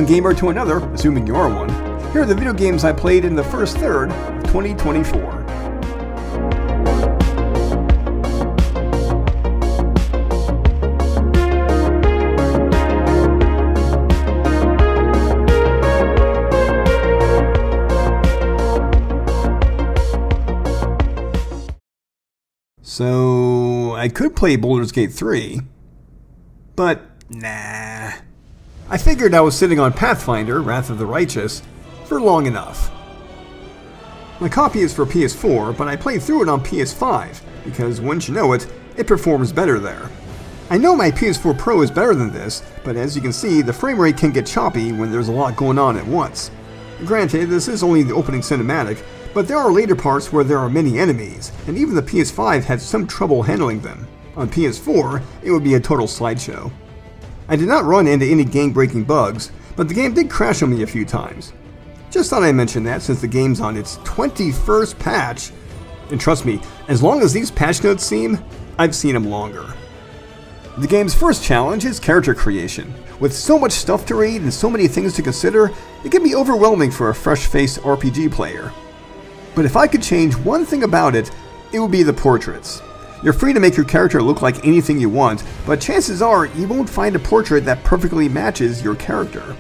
one gamer to another, assuming you are one, here are the video games I played in the first third of 2024. So, I could play Baldur's Gate 3, but nah. I figured I was sitting on Pathfinder, Wrath of the Righteous, for long enough. My copy is for PS4, but I played through it on PS5, because once you know it, it performs better there. I know my PS4 Pro is better than this, but as you can see, the frame rate can get choppy when there's a lot going on at once. Granted, this is only the opening cinematic, but there are later parts where there are many enemies, and even the PS5 had some trouble handling them. On PS4, it would be a total slideshow. I did not run into any game-breaking bugs, but the game did crash on me a few times. Just thought I'd mention that since the game's on its 21st patch, and trust me, as long as these patch notes seem, I've seen them longer. The game's first challenge is character creation. With so much stuff to read and so many things to consider, it can be overwhelming for a fresh-faced RPG player. But if I could change one thing about it, it would be the portraits. You're free to make your character look like anything you want, but chances are you won't find a portrait that perfectly matches your character.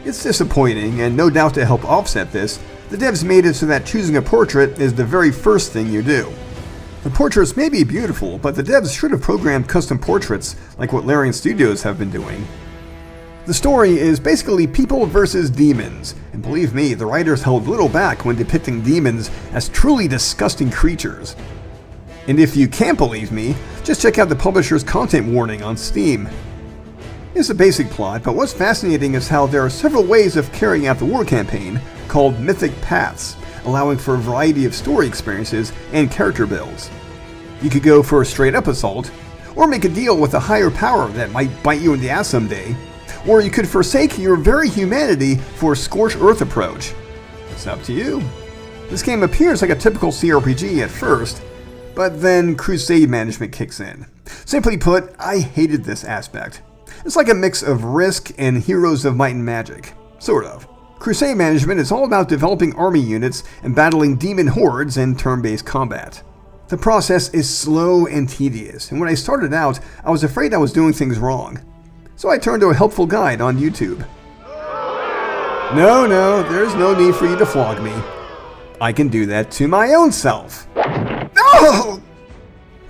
It's disappointing, and no doubt to help offset this, the devs made it so that choosing a portrait is the very first thing you do. The portraits may be beautiful, but the devs should have programmed custom portraits like what Larian Studios have been doing. The story is basically people versus demons, and believe me, the writers held little back when depicting demons as truly disgusting creatures. And if you can't believe me, just check out the publisher's content warning on Steam. It's a basic plot, but what's fascinating is how there are several ways of carrying out the war campaign, called mythic paths, allowing for a variety of story experiences and character builds. You could go for a straight-up assault, or make a deal with a higher power that might bite you in the ass someday, or you could forsake your very humanity for a scorched earth approach. It's up to you. This game appears like a typical CRPG at first, but then crusade management kicks in. Simply put, I hated this aspect. It's like a mix of Risk and Heroes of Might and Magic. Sort of. Crusade management is all about developing army units and battling demon hordes in turn-based combat. The process is slow and tedious, and when I started out, I was afraid I was doing things wrong. So I turned to a helpful guide on YouTube. No, there's no need for you to flog me. I can do that to my own self. No!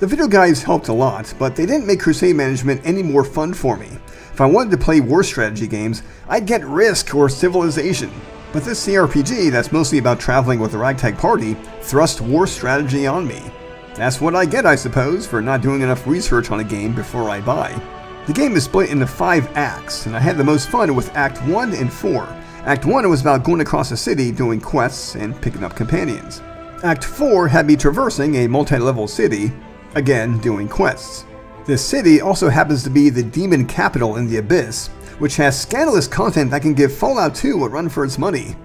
The video guides helped a lot, but they didn't make crusade management any more fun for me. If I wanted to play war strategy games, I'd get Risk or Civilization. But this CRPG that's mostly about traveling with a ragtag party thrust war strategy on me. That's what I get, I suppose, for not doing enough research on a game before I buy. The game is split into 5 acts, and I had the most fun with Act 1 and 4. Act 1 was about going across a city doing quests and picking up companions. Act 4 had me traversing a multi-level city, again doing quests. This city also happens to be the demon capital in the Abyss, which has scandalous content that can give Fallout 2 a run for its money.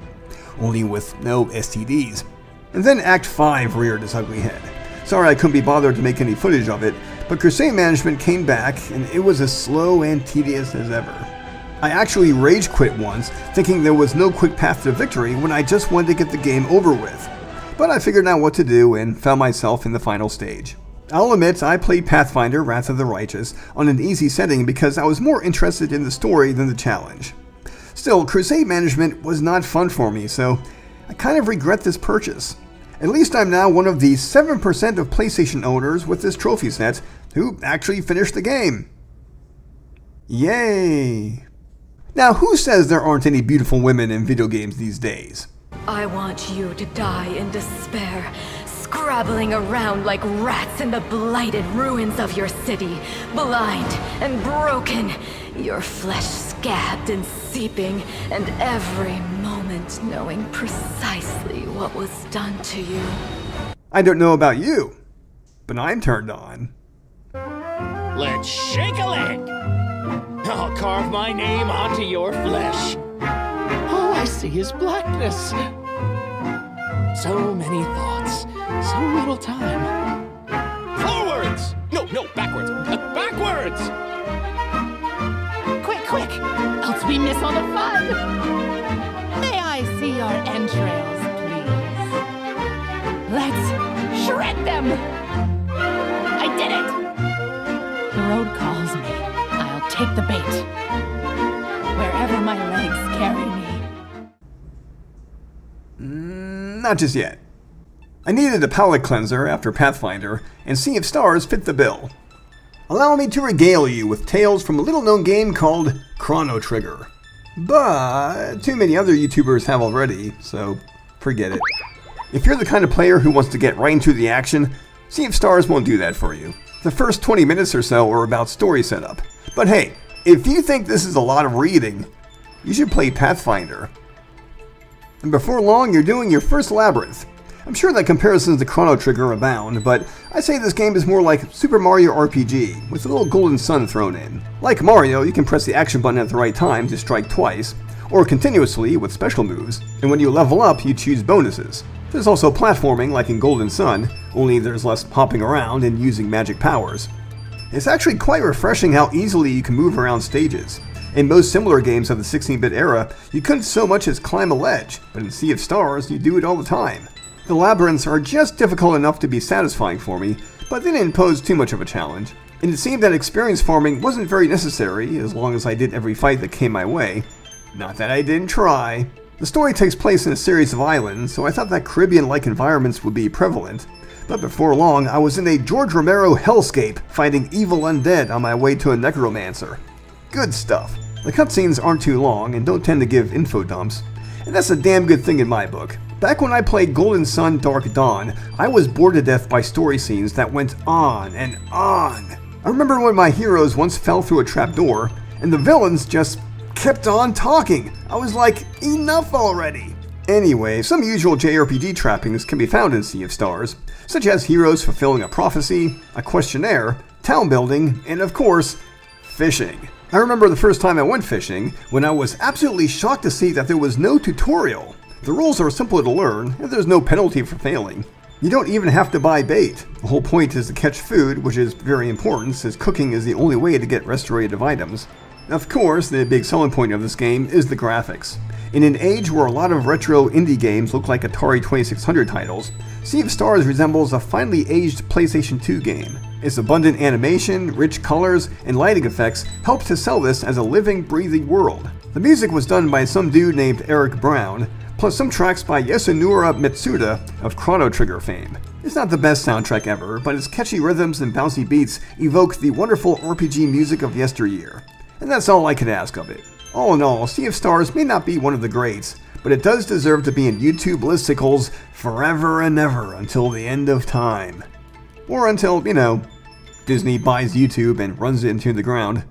Only with no STDs. And then Act 5 reared its ugly head. Sorry I couldn't be bothered to make any footage of it, but crusade management came back and it was as slow and tedious as ever. I actually rage quit once, thinking there was no quick path to victory when I just wanted to get the game over with. But I figured out what to do and found myself in the final stage. I'll admit I played Pathfinder Wrath of the Righteous on an easy setting because I was more interested in the story than the challenge. Still, crusade management was not fun for me, so I kind of regret this purchase. At least I'm now one of the 7% of PlayStation owners with this trophy set who actually finished the game. Yay! Now who says there aren't any beautiful women in video games these days? I want you to die in despair, scrabbling around like rats in the blighted ruins of your city, blind and broken, your flesh scabbed and seeping, and every moment knowing precisely what was done to you. I don't know about you, but I'm turned on. Let's shake a leg! I'll carve my name onto your flesh. All I see is blackness. So many thoughts, so little time. Forwards! No, backwards. Backwards! Quick! else we miss all the fun. May I see your entrails, please? Let's shred them! I did it! The road calls me. I'll take the bait. Wherever my legs carry me. Not just yet. I needed a palate cleanser after Pathfinder, and Sea of Stars fit the bill. Allow me to regale you with tales from a little-known game called Chrono Trigger. But too many other YouTubers have already, so forget it. If you're the kind of player who wants to get right into the action, Sea of Stars won't do that for you. The first 20 minutes or so are about story setup. But hey, if you think this is a lot of reading, you should play Pathfinder. And before long, you're doing your first labyrinth. I'm sure that comparisons to Chrono Trigger abound, but I say this game is more like Super Mario RPG, with a little golden sun thrown in. Like Mario, you can press the action button at the right time to strike twice, or continuously with special moves, and when you level up, you choose bonuses. There's also platforming like in Golden Sun, only there's less hopping around and using magic powers. It's actually quite refreshing how easily you can move around stages. In most similar games of the 16-bit era, you couldn't so much as climb a ledge, but in Sea of Stars, you do it all the time. The labyrinths are just difficult enough to be satisfying for me, but they didn't pose too much of a challenge, and it seemed that experience farming wasn't very necessary as long as I did every fight that came my way. Not that I didn't try. The story takes place in a series of islands, so I thought that Caribbean-like environments would be prevalent. But before long, I was in a George Romero hellscape, fighting evil undead on my way to a necromancer. Good stuff. The cutscenes aren't too long and don't tend to give info dumps, and that's a damn good thing in my book. Back when I played Golden Sun Dark Dawn, I was bored to death by story scenes that went on and on. I remember when my heroes once fell through a trapdoor, and the villains just kept on talking. I was like, enough already! Anyway, some usual JRPG trappings can be found in Sea of Stars, such as heroes fulfilling a prophecy, a questionnaire, town building, and of course, fishing. I remember the first time I went fishing, when I was absolutely shocked to see that there was no tutorial. The rules are simple to learn, and there's no penalty for failing. You don't even have to buy bait. The whole point is to catch food, which is very important since cooking is the only way to get restorative items. Of course, the big selling point of this game is the graphics. In an age where a lot of retro indie games look like Atari 2600 titles, Sea of Stars resembles a finely aged PlayStation 2 game. Its abundant animation, rich colors, and lighting effects help to sell this as a living, breathing world. The music was done by some dude named Eric Brown, plus some tracks by Yasunori Mitsuda of Chrono Trigger fame. It's not the best soundtrack ever, but its catchy rhythms and bouncy beats evoke the wonderful RPG music of yesteryear. And that's all I could ask of it. All in all, Sea of Stars may not be one of the greats, but it does deserve to be in YouTube listicles forever and ever until the end of time. Or until, Disney buys YouTube and runs it into the ground.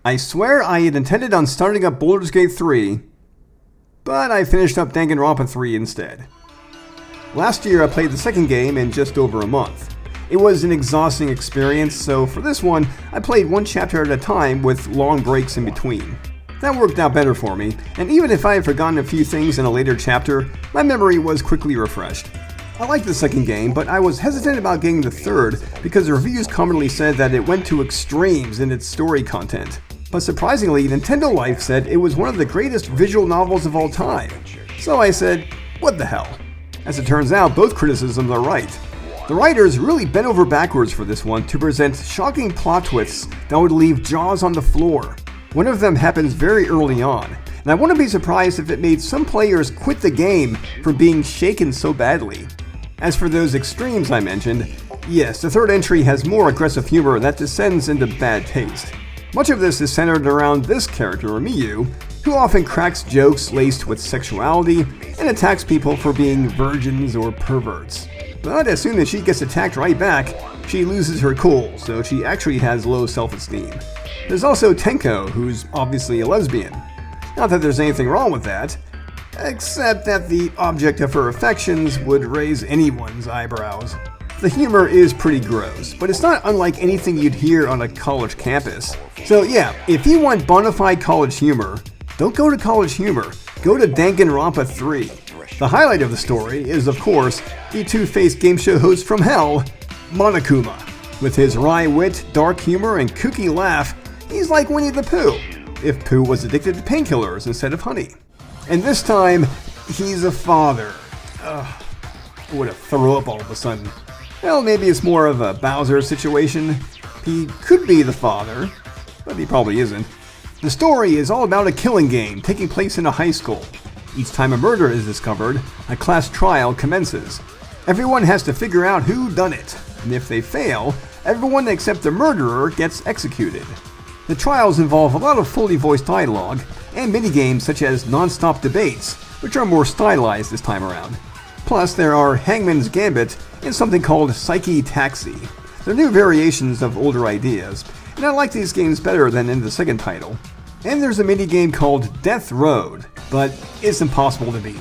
I swear I had intended on starting up Baldur's Gate 3, but I finished up Danganronpa 3 instead. Last year I played the second game in just over a month. It was an exhausting experience, so for this one, I played one chapter at a time with long breaks in between. That worked out better for me, and even if I had forgotten a few things in a later chapter, my memory was quickly refreshed. I liked the second game, but I was hesitant about getting the third because the reviews commonly said that it went to extremes in its story content. But surprisingly, Nintendo Life said it was one of the greatest visual novels of all time. So I said, what the hell? As it turns out, both criticisms are right. The writers really bent over backwards for this one to present shocking plot twists that would leave jaws on the floor. One of them happens very early on, and I wouldn't be surprised if it made some players quit the game for being shaken so badly. As for those extremes I mentioned, yes, the third entry has more aggressive humor that descends into bad taste. Much of this is centered around this character, Miyu, who often cracks jokes laced with sexuality and attacks people for being virgins or perverts. But as soon as she gets attacked right back, she loses her cool, so she actually has low self-esteem. There's also Tenko, who's obviously a lesbian. Not that there's anything wrong with that, except that the object of her affections would raise anyone's eyebrows. The humor is pretty gross, but it's not unlike anything you'd hear on a college campus. So yeah, if you want bona fide college humor, don't go to College Humor, go to Danganronpa 3. The highlight of the story is, of course, the two-faced game show host from hell, Monokuma. With his wry wit, dark humor, and kooky laugh, he's like Winnie the Pooh, if Pooh was addicted to painkillers instead of honey. And this time, he's a father. Ugh, I would have thrown up all of a sudden. Well, maybe it's more of a Bowser situation. He could be the father, but he probably isn't. The story is all about a killing game taking place in a high school. Each time a murder is discovered, a class trial commences. Everyone has to figure out who done it, and if they fail, everyone except the murderer gets executed. The trials involve a lot of fully voiced dialogue, and minigames such as non-stop debates, which are more stylized this time around. Plus, there are Hangman's Gambit and something called Psyche Taxi. They're new variations of older ideas, and I like these games better than in the second title. And there's a minigame called Death Road, but it's impossible to beat.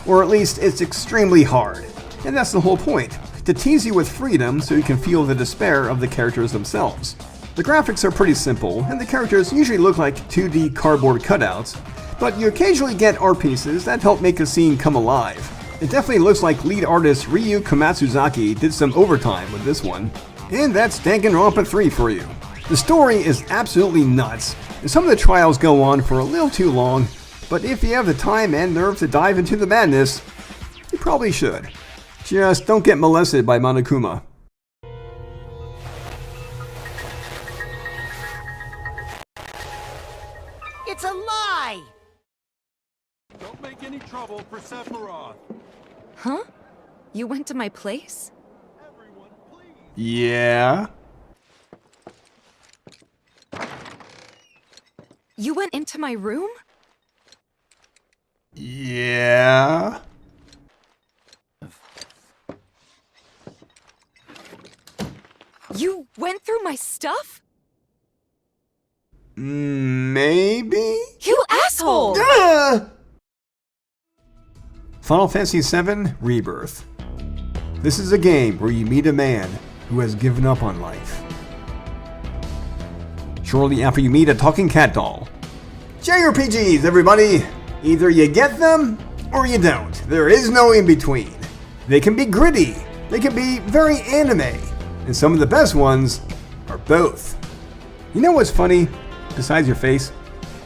Or at least it's extremely hard. And that's the whole point, to tease you with freedom so you can feel the despair of the characters themselves. The graphics are pretty simple, and the characters usually look like 2D cardboard cutouts, but you occasionally get art pieces that help make a scene come alive. It definitely looks like lead artist Ryu Komatsuzaki did some overtime with this one. And that's Danganronpa 3 for you. The story is absolutely nuts, and some of the trials go on for a little too long, but if you have the time and nerve to dive into the madness, you probably should. Just don't get molested by Monokuma. It's a lie! Don't make any trouble for Sephiroth. Huh? You went to my place? Everyone, please. Yeah? You went into my room? Yeah? You went through my stuff? Maybe? You asshole! Ah! Final Fantasy VII Rebirth. This is a game where you meet a man who has given up on life. Shortly after you meet a talking cat doll. JRPGs, everybody! Either you get them, or you don't. There is no in-between. They can be gritty, they can be very anime, and some of the best ones are both. You know what's funny, besides your face?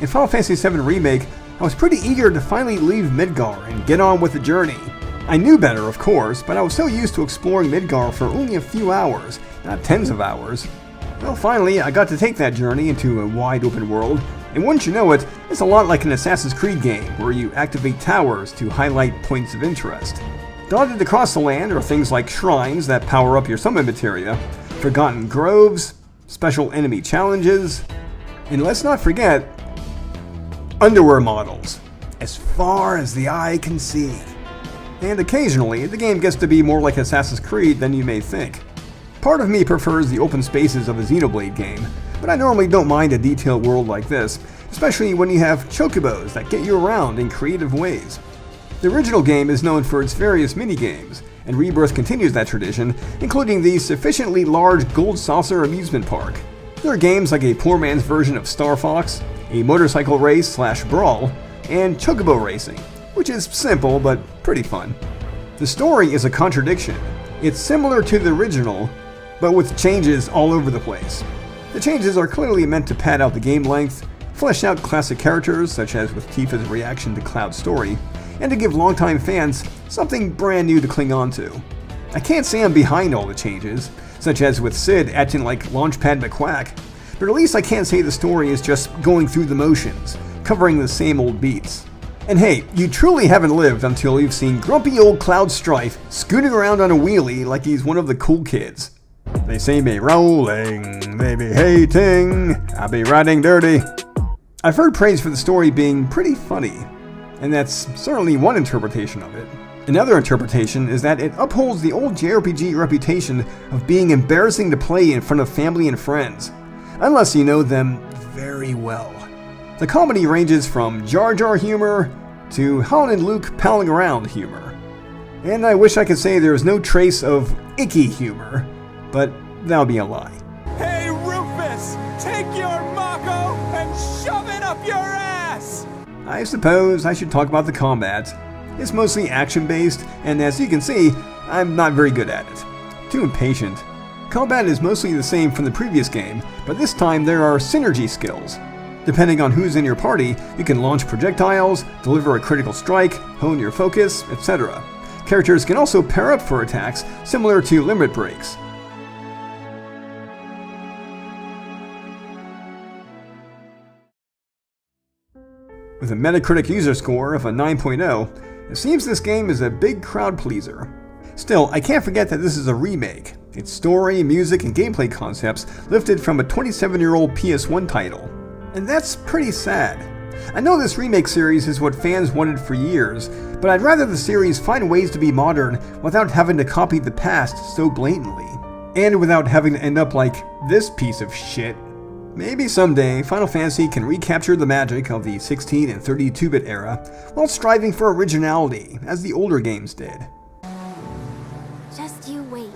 In Final Fantasy VII Remake, I was pretty eager to finally leave Midgar and get on with the journey. I knew better, of course, but I was so used to exploring Midgar for only a few hours, not tens of hours. Well, finally, I got to take that journey into a wide open world, and wouldn't you know it, it's a lot like an Assassin's Creed game where you activate towers to highlight points of interest. Dotted across the land are things like shrines that power up your summon materia, forgotten groves, special enemy challenges, and let's not forget, underwear models, as far as the eye can see. And occasionally, the game gets to be more like Assassin's Creed than you may think. Part of me prefers the open spaces of a Xenoblade game, but I normally don't mind a detailed world like this, especially when you have chocobos that get you around in creative ways. The original game is known for its various minigames, and Rebirth continues that tradition, including the sufficiently large Gold Saucer amusement park. There are games like a poor man's version of Star Fox, a motorcycle race/brawl, and chocobo racing, which is simple but pretty fun. The story is a contradiction. It's similar to the original, but with changes all over the place. The changes are clearly meant to pad out the game length, flesh out classic characters such as with Tifa's reaction to Cloud's story, and to give longtime fans something brand new to cling on to. I can't say I'm behind all the changes, such as with Sid acting like Launchpad McQuack, but at least I can't say the story is just going through the motions, covering the same old beats. And hey, you truly haven't lived until you've seen grumpy old Cloud Strife scooting around on a wheelie like he's one of the cool kids. They see me rolling, they be hating, I be riding dirty. I've heard praise for the story being pretty funny, and that's certainly one interpretation of it. Another interpretation is that it upholds the old JRPG reputation of being embarrassing to play in front of family and friends, unless you know them very well. The comedy ranges from Jar Jar humor to Han and Luke palling around humor. And I wish I could say there is no trace of icky humor, but that would be a lie. Hey, Rufus! Take your Mako and shove it up your ass! I suppose I should talk about the combat. It's mostly action-based, and as you can see, I'm not very good at it. Too impatient. Combat is mostly the same from the previous game, but this time there are synergy skills. Depending on who's in your party, you can launch projectiles, deliver a critical strike, hone your focus, etc. Characters can also pair up for attacks, similar to limit breaks. With a Metacritic user score of a 9.0, it seems this game is a big crowd pleaser. Still, I can't forget that this is a remake. Its story, music, and gameplay concepts lifted from a 27-year-old PS1 title. And that's pretty sad. I know this remake series is what fans wanted for years, but I'd rather the series find ways to be modern without having to copy the past so blatantly. And without having to end up like this piece of shit. Maybe someday, Final Fantasy can recapture the magic of the 16 and 32-bit era while striving for originality, as the older games did. Just you wait.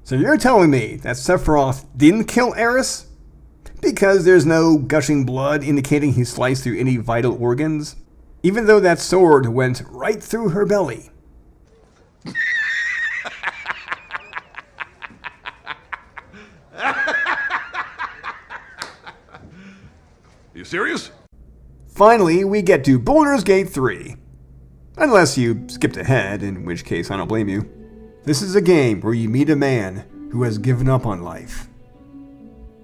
So you're telling me that Sephiroth didn't kill Aerith? Because there's no gushing blood indicating he sliced through any vital organs? Even though that sword went right through her belly. You serious? Finally, we get to Baldur's Gate 3. Unless you skipped ahead, in which case I don't blame you. This is a game where you meet a man who has given up on life.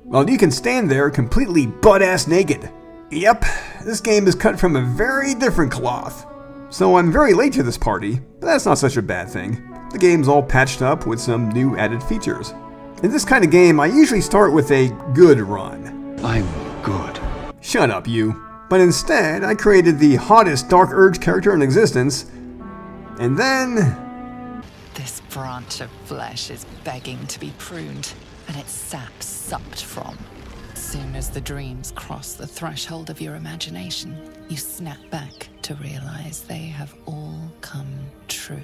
Well, you can stand there completely butt-ass naked. Yep, this game is cut from a very different cloth. So I'm very late to this party, but that's not such a bad thing. The game's all patched up with some new added features. In this kind of game, I usually start with a good run. I'm good. Shut up, you. But instead, I created the hottest Dark Urge character in existence, and then... This branch of flesh is begging to be pruned, and its sap sucked from. Soon as the dreams cross the threshold of your imagination, you snap back to realize they have all come true.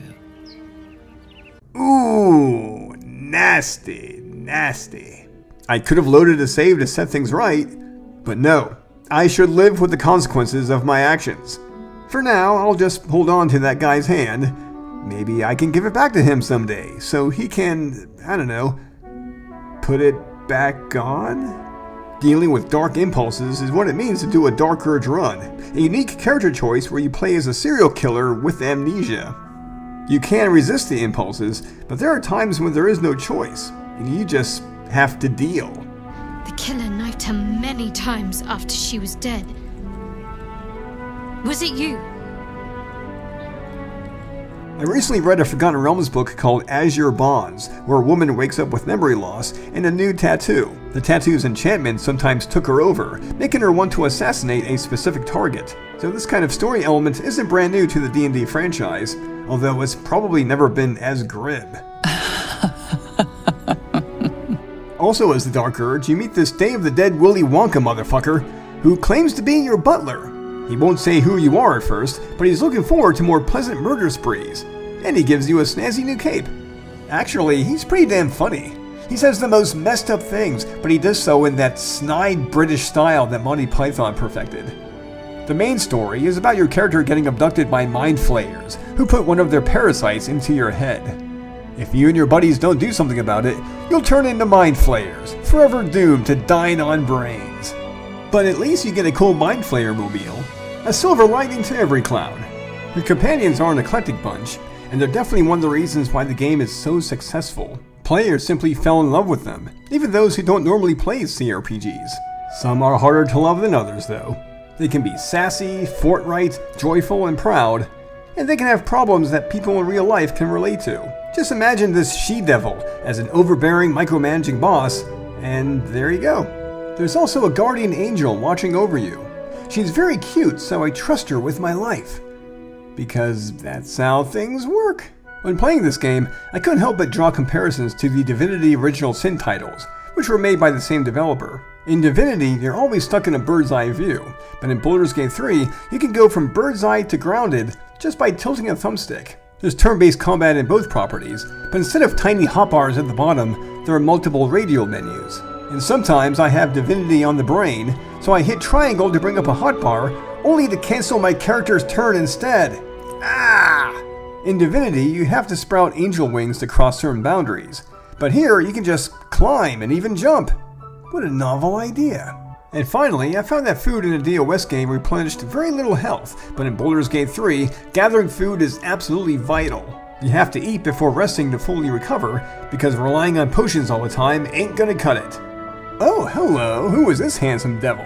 Ooh, nasty, nasty. I could have loaded a save to set things right, but no. I should live with the consequences of my actions. For now, I'll just hold on to that guy's hand. Maybe I can give it back to him someday, so he can, I don't know, put it back on? Dealing with dark impulses is what it means to do a Dark Urge run, a unique character choice where you play as a serial killer with amnesia. You can resist the impulses, but there are times when there is no choice, and you just have to deal. The killer knifed her many times after she was dead. Was it you? I recently read a Forgotten Realms book called Azure Bonds, where a woman wakes up with memory loss and a new tattoo. The tattoo's enchantment sometimes took her over, making her want to assassinate a specific target. So this kind of story element isn't brand new to the D&D franchise, although it's probably never been as grim. Also as the Dark Urge, you meet this Day of the Dead Willy Wonka motherfucker, who claims to be your butler. He won't say who you are at first, but he's looking forward to more pleasant murder sprees. And he gives you a snazzy new cape. Actually, he's pretty damn funny. He says the most messed up things, but he does so in that snide British style that Monty Python perfected. The main story is about your character getting abducted by mind flayers, who put one of their parasites into your head. If you and your buddies don't do something about it, you'll turn into mind flayers, forever doomed to dine on brains. But at least you get a cool mind flayer mobile. A silver lining to every cloud. Your companions are an eclectic bunch, and they're definitely one of the reasons why the game is so successful. Players simply fell in love with them, even those who don't normally play CRPGs. Some are harder to love than others, though. They can be sassy, forthright, joyful, and proud, and they can have problems that people in real life can relate to. Just imagine this she-devil as an overbearing, micromanaging boss, and there you go. There's also a guardian angel watching over you. She's very cute, so I trust her with my life. Because that's how things work. When playing this game, I couldn't help but draw comparisons to the Divinity Original Sin titles, which were made by the same developer. In Divinity, you're always stuck in a bird's eye view, but in Baldur's Gate 3, you can go from bird's eye to grounded just by tilting a thumbstick. There's turn-based combat in both properties, but instead of tiny hotbars at the bottom, there are multiple radial menus. And sometimes I have Divinity on the brain, so I hit triangle to bring up a hotbar, only to cancel my character's turn instead. Ah! In Divinity, you have to sprout angel wings to cross certain boundaries, but here you can just climb and even jump. What a novel idea. And finally, I found that food in a DOS game replenished very little health, but in Baldur's Gate 3, gathering food is absolutely vital. You have to eat before resting to fully recover, because relying on potions all the time ain't gonna cut it. Oh, hello, who is this handsome devil?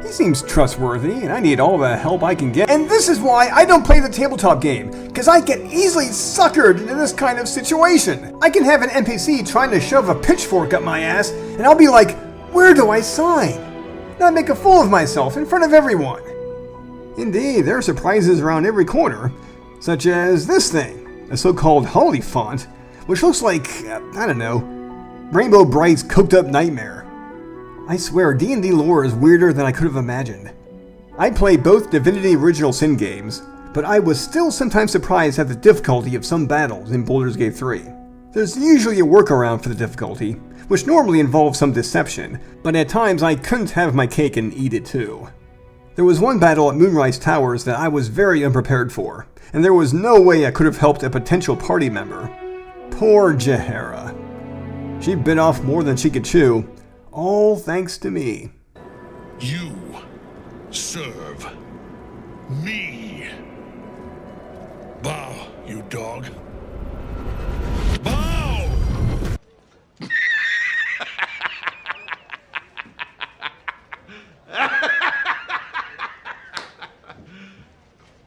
He seems trustworthy, and I need all the help I can get. And this is why I don't play the tabletop game, because I get easily suckered into this kind of situation. I can have an NPC trying to shove a pitchfork up my ass, and I'll be like, where do I sign? And I make a fool of myself in front of everyone. Indeed, there are surprises around every corner, such as this thing, a so-called holy font, which looks like, I don't know, Rainbow Bright's cooked up nightmare. I swear, D&D lore is weirder than I could have imagined. I play both Divinity Original Sin games, but I was still sometimes surprised at the difficulty of some battles in Baldur's Gate 3. There's usually a workaround for the difficulty, which normally involves some deception, but at times I couldn't have my cake and eat it too. There was one battle at Moonrise Towers that I was very unprepared for, and there was no way I could have helped a potential party member. Poor Jahara. She bit off more than she could chew, all thanks to me. You serve me. Bow, you dog. Bow!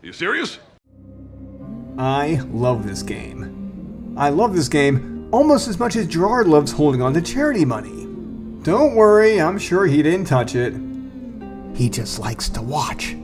You serious? I love this game. I love this game almost as much as Gerard loves holding on to charity money. Don't worry, I'm sure he didn't touch it. He just likes to watch.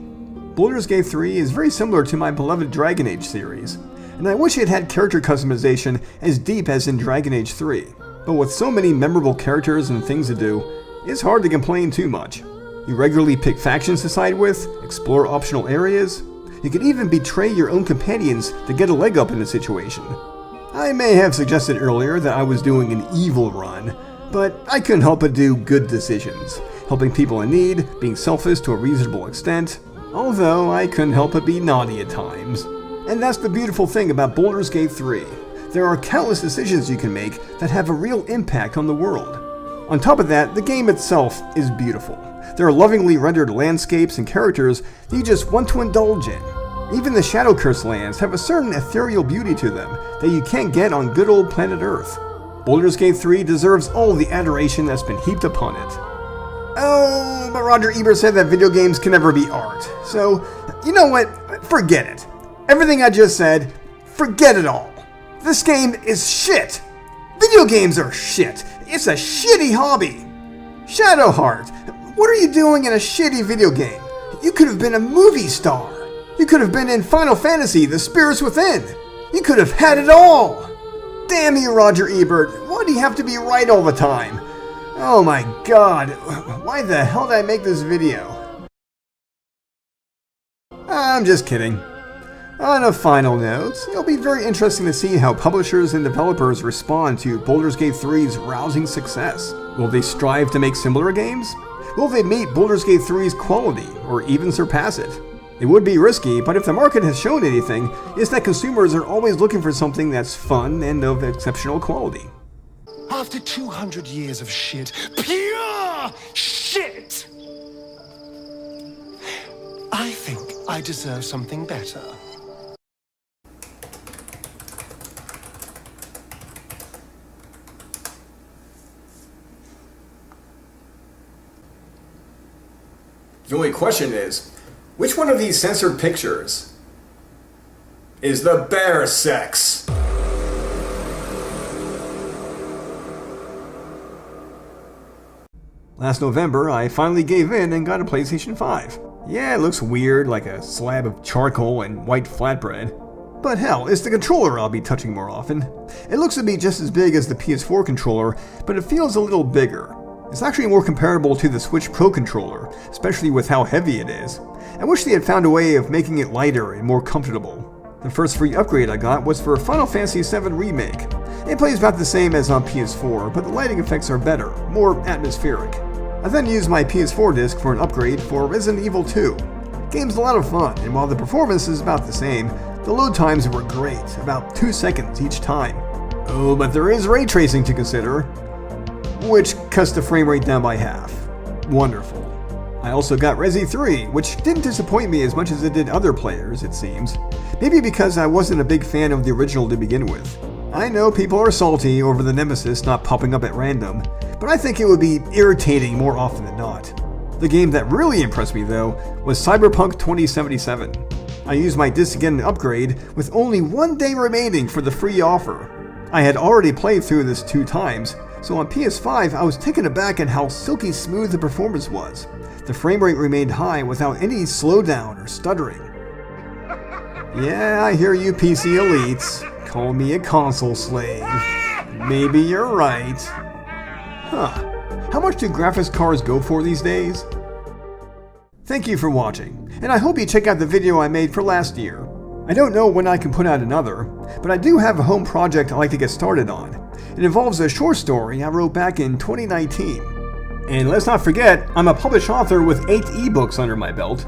Baldur's Gate 3 is very similar to my beloved Dragon Age series, and I wish it had character customization as deep as in Dragon Age 3. But with so many memorable characters and things to do, it's hard to complain too much. You regularly pick factions to side with, explore optional areas. You could even betray your own companions to get a leg up in a situation. I may have suggested earlier that I was doing an evil run, but I couldn't help but do good decisions, helping people in need, being selfish to a reasonable extent, although I couldn't help but be naughty at times. And that's the beautiful thing about Baldur's Gate 3. There are countless decisions you can make that have a real impact on the world. On top of that, the game itself is beautiful. There are lovingly rendered landscapes and characters that you just want to indulge in. Even the Shadow Curse lands have a certain ethereal beauty to them that you can't get on good old planet Earth. Baldur's Gate 3 deserves all the adoration that's been heaped upon it. Oh, but Roger Ebert said that video games can never be art. So, you know what? Forget it. Everything I just said, forget it all. This game is shit. Video games are shit. It's a shitty hobby. Shadowheart, what are you doing in a shitty video game? You could have been a movie star. You could have been in Final Fantasy, The Spirits Within. You could have had it all. Damn you, Roger Ebert. Why do you have to be right all the time? Oh my god. Why the hell did I make this video? I'm just kidding. On a final note, it'll be very interesting to see how publishers and developers respond to Baldur's Gate 3's rousing success. Will they strive to make similar games? Will they meet Baldur's Gate 3's quality, or even surpass it? It would be risky, but if the market has shown anything, it's that consumers are always looking for something that's fun and of exceptional quality. After 200 years of shit, pure shit, I think I deserve something better. The only question is, which one of these censored pictures is the bear sex? Last November, I finally gave in and got a PlayStation 5. Yeah, it looks weird, like a slab of charcoal and white flatbread. But hell, it's the controller I'll be touching more often. It looks to be just as big as the PS4 controller, but it feels a little bigger. It's actually more comparable to the Switch Pro controller, especially with how heavy it is. I wish they had found a way of making it lighter and more comfortable. The first free upgrade I got was for Final Fantasy VII Remake. It plays about the same as on PS4, but the lighting effects are better, more atmospheric. I then used my PS4 disc for an upgrade for Resident Evil 2. Game's a lot of fun, and while the performance is about the same, the load times were great, about 2 seconds each time. Oh, but there is ray tracing to consider, which cuts the frame rate down by half. Wonderful. I also got Resi 3, which didn't disappoint me as much as it did other players, it seems. Maybe because I wasn't a big fan of the original to begin with. I know people are salty over the Nemesis not popping up at random, but I think it would be irritating more often than not. The game that really impressed me, though, was Cyberpunk 2077. I used my disc again to upgrade, with only 1 day remaining for the free offer. I had already played through this 2 times, so on PS5 I was taken aback at how silky smooth the performance was. The frame rate remained high without any slowdown or stuttering. Yeah, I hear you PC elites. Call me a console slave. Maybe you're right. Huh. How much do graphics cards go for these days? Thank you for watching, and I hope you check out the video I made for last year. I don't know when I can put out another, but I do have a home project I'd like to get started on. It involves a short story I wrote back in 2019. And let's not forget, I'm a published author with 8 ebooks under my belt.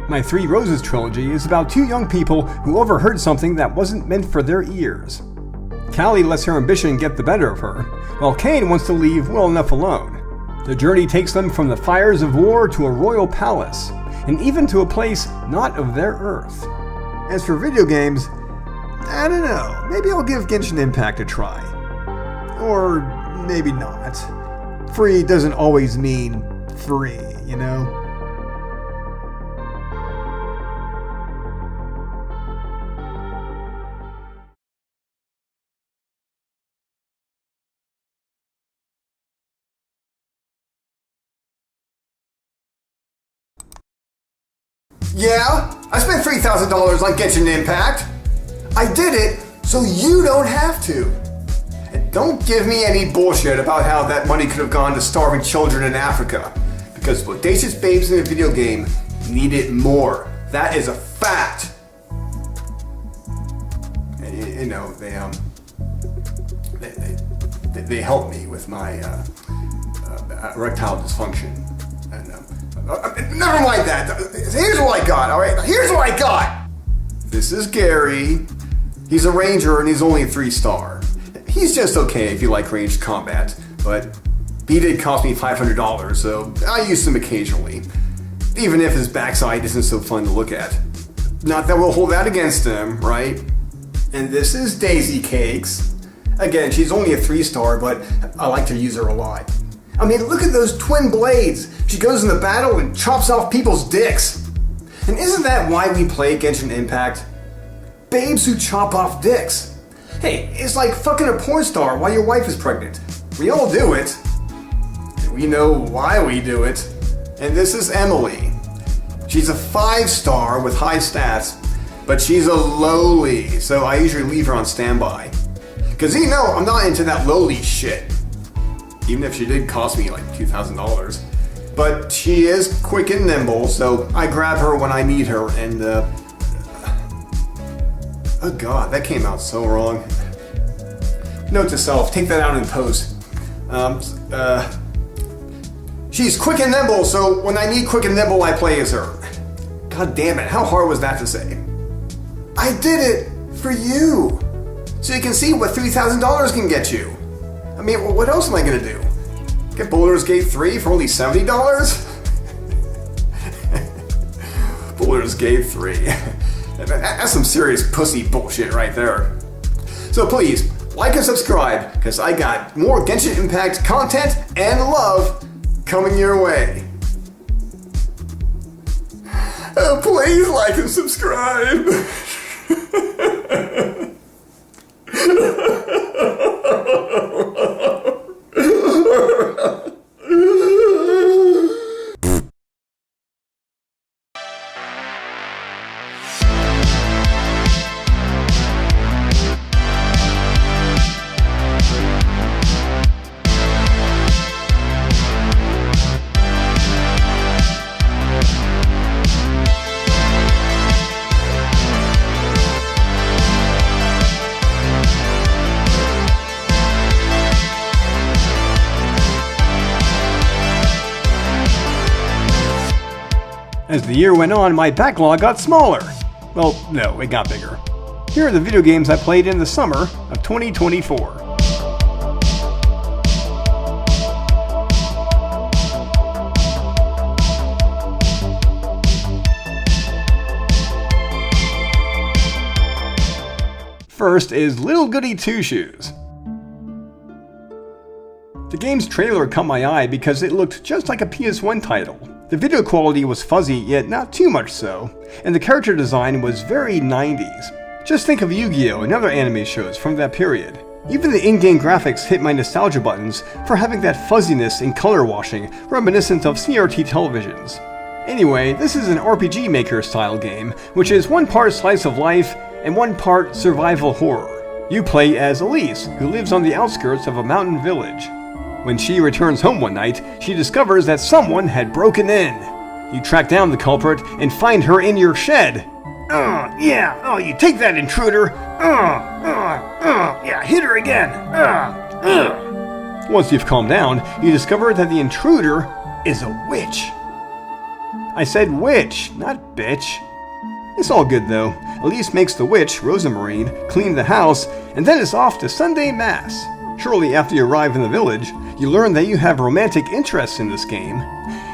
My 3 Roses trilogy is about 2 young people who overheard something that wasn't meant for their ears. Callie lets her ambition get the better of her, while Kane wants to leave well enough alone. The journey takes them from the fires of war to a royal palace, and even to a place not of their earth. As for video games, I don't know, maybe I'll give Genshin Impact a try. Or maybe not. Free doesn't always mean free, you know? Yeah, I spent $3,000 on Genshin Impact. I did it so you don't have to. And don't give me any bullshit about how that money could have gone to starving children in Africa. Because bodacious babes in a video game need it more. That is a fact. And, you know, they help me with my erectile dysfunction. And, never mind that. Here's what I got, alright? Here's what I got! This is Gary. He's a ranger and he's only a 3-star. He's just okay if you like ranged combat, but he did cost me $500, so I use him occasionally. Even if his backside isn't so fun to look at. Not that we'll hold that against him, right? And this is Daisy Cakes. Again, she's only a 3-star, but I like to use her a lot. I mean, look at those twin blades. She goes in the battle and chops off people's dicks. And isn't that why we play Genshin Impact? Babes who chop off dicks. Hey, it's like fucking a porn star while your wife is pregnant. We all do it. And we know why we do it. And this is Emily. She's a 5-star with high stats, but she's a lowly, so I usually leave her on standby. Cause you know, I'm not into that lowly shit. Even if she did cost me like $2,000. But she is quick and nimble, so I grab her when I need her, and oh god, that came out so wrong. Note to self, take that out in post. She's quick and nimble, so when I need quick and nimble, I play as her. God damn it, how hard was that to say? I did it for you, so you can see what $3,000 can get you. I mean, what else am I gonna do? Get Baldur's Gate 3 for only $70? Baldur's Gate 3. That's some serious pussy bullshit right there. So please, like and subscribe, because I got more Genshin Impact content and love coming your way. Oh, please like and subscribe. As the year went on, my backlog got smaller. Well, no, it got bigger. Here are the video games I played in the summer of 2024. First is Little Goody Two Shoes. The game's trailer caught my eye because it looked just like a PS1 title. The video quality was fuzzy, yet not too much so, and the character design was very 90s. Just think of Yu-Gi-Oh! And other anime shows from that period. Even the in-game graphics hit my nostalgia buttons for having that fuzziness and color washing reminiscent of CRT televisions. Anyway, this is an RPG Maker style game, which is one part slice of life and one part survival horror. You play as Elise, who lives on the outskirts of a mountain village. When she returns home one night, she discovers that someone had broken in. You track down the culprit and find her in your shed. You take that, intruder. Hit her again. Once you've calmed down, you discover that the intruder is a witch. I said witch, not bitch. It's all good though. Elise makes the witch, Rosamarine, clean the house, and then is off to Sunday Mass. Shortly after you arrive in the village, you learn that you have romantic interests in this game,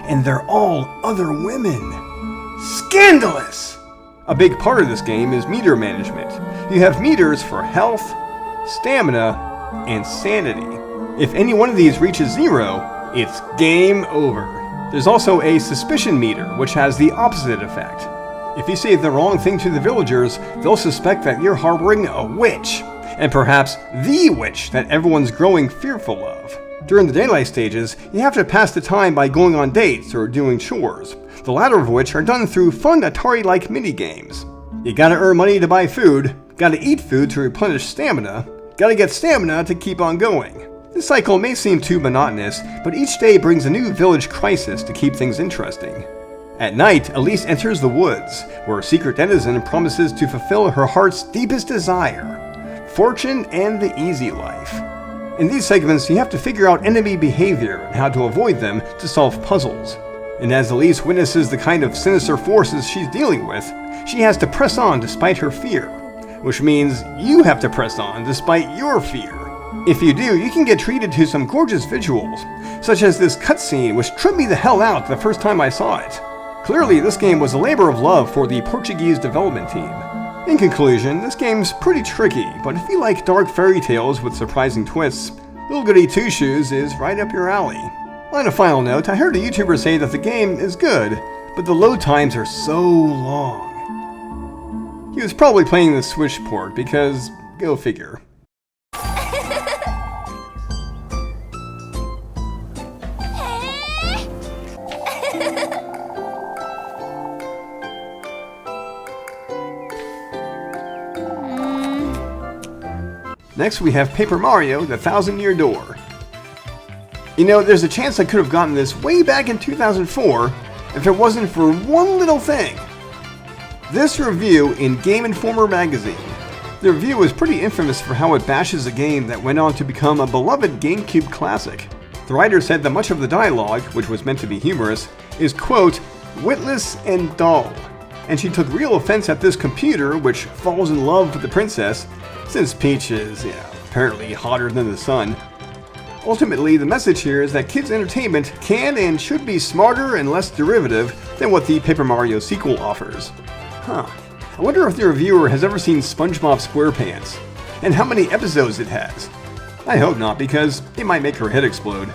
and they're all other women. Scandalous! A big part of this game is meter management. You have meters for health, stamina, and sanity. If any one of these reaches 0, it's game over. There's also a suspicion meter, which has the opposite effect. If you say the wrong thing to the villagers, they'll suspect that you're harboring a witch, and perhaps the witch that everyone's growing fearful of. During the daylight stages, you have to pass the time by going on dates or doing chores, the latter of which are done through fun Atari-like mini-games. You gotta earn money to buy food, gotta eat food to replenish stamina, gotta get stamina to keep on going. This cycle may seem too monotonous, but each day brings a new village crisis to keep things interesting. At night, Elise enters the woods, where a secret denizen promises to fulfill her heart's deepest desire: fortune and the easy life. In these segments, you have to figure out enemy behavior and how to avoid them to solve puzzles. And as Elise witnesses the kind of sinister forces she's dealing with, she has to press on despite her fear, which means you have to press on despite your fear. If you do, you can get treated to some gorgeous visuals, such as this cutscene which tripped me the hell out the first time I saw it. Clearly, this game was a labor of love for the Portuguese development team. In conclusion, this game's pretty tricky, but if you like dark fairy tales with surprising twists, Little Goody Two Shoes is right up your alley. On a final note, I heard a YouTuber say that the game is good, but the load times are so long. He was probably playing the Switch port because, go figure. Next we have Paper Mario: The Thousand-Year Door. You know, there's a chance I could have gotten this way back in 2004 if it wasn't for one little thing. This review in Game Informer magazine. The review is pretty infamous for how it bashes a game that went on to become a beloved GameCube classic. The writer said that much of the dialogue, which was meant to be humorous, is, quote, witless and dull. And she took real offense at this computer, which falls in love with the princess, since Peach is, apparently hotter than the sun. Ultimately, the message here is that kids' entertainment can and should be smarter and less derivative than what the Paper Mario sequel offers. I wonder if the reviewer has ever seen SpongeBob SquarePants, and how many episodes it has. I hope not, because it might make her head explode.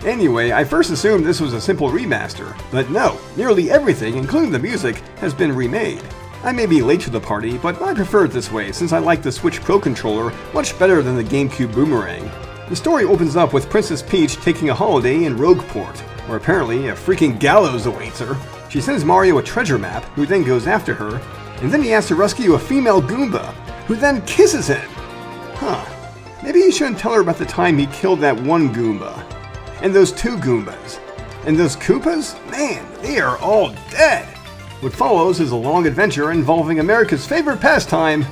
Anyway, I first assumed this was a simple remaster, but no, nearly everything, including the music, has been remade. I may be late to the party, but I prefer it this way since I like the Switch Pro controller much better than the GameCube Boomerang. The story opens up with Princess Peach taking a holiday in Rogueport, where apparently a freaking gallows awaits her. She sends Mario a treasure map, who then goes after her, and then he has to rescue a female Goomba, who then kisses him. Maybe he shouldn't tell her about the time he killed that one Goomba. And those two Goombas. And those Koopas? Man, they are all dead! What follows is a long adventure involving America's favorite pastime,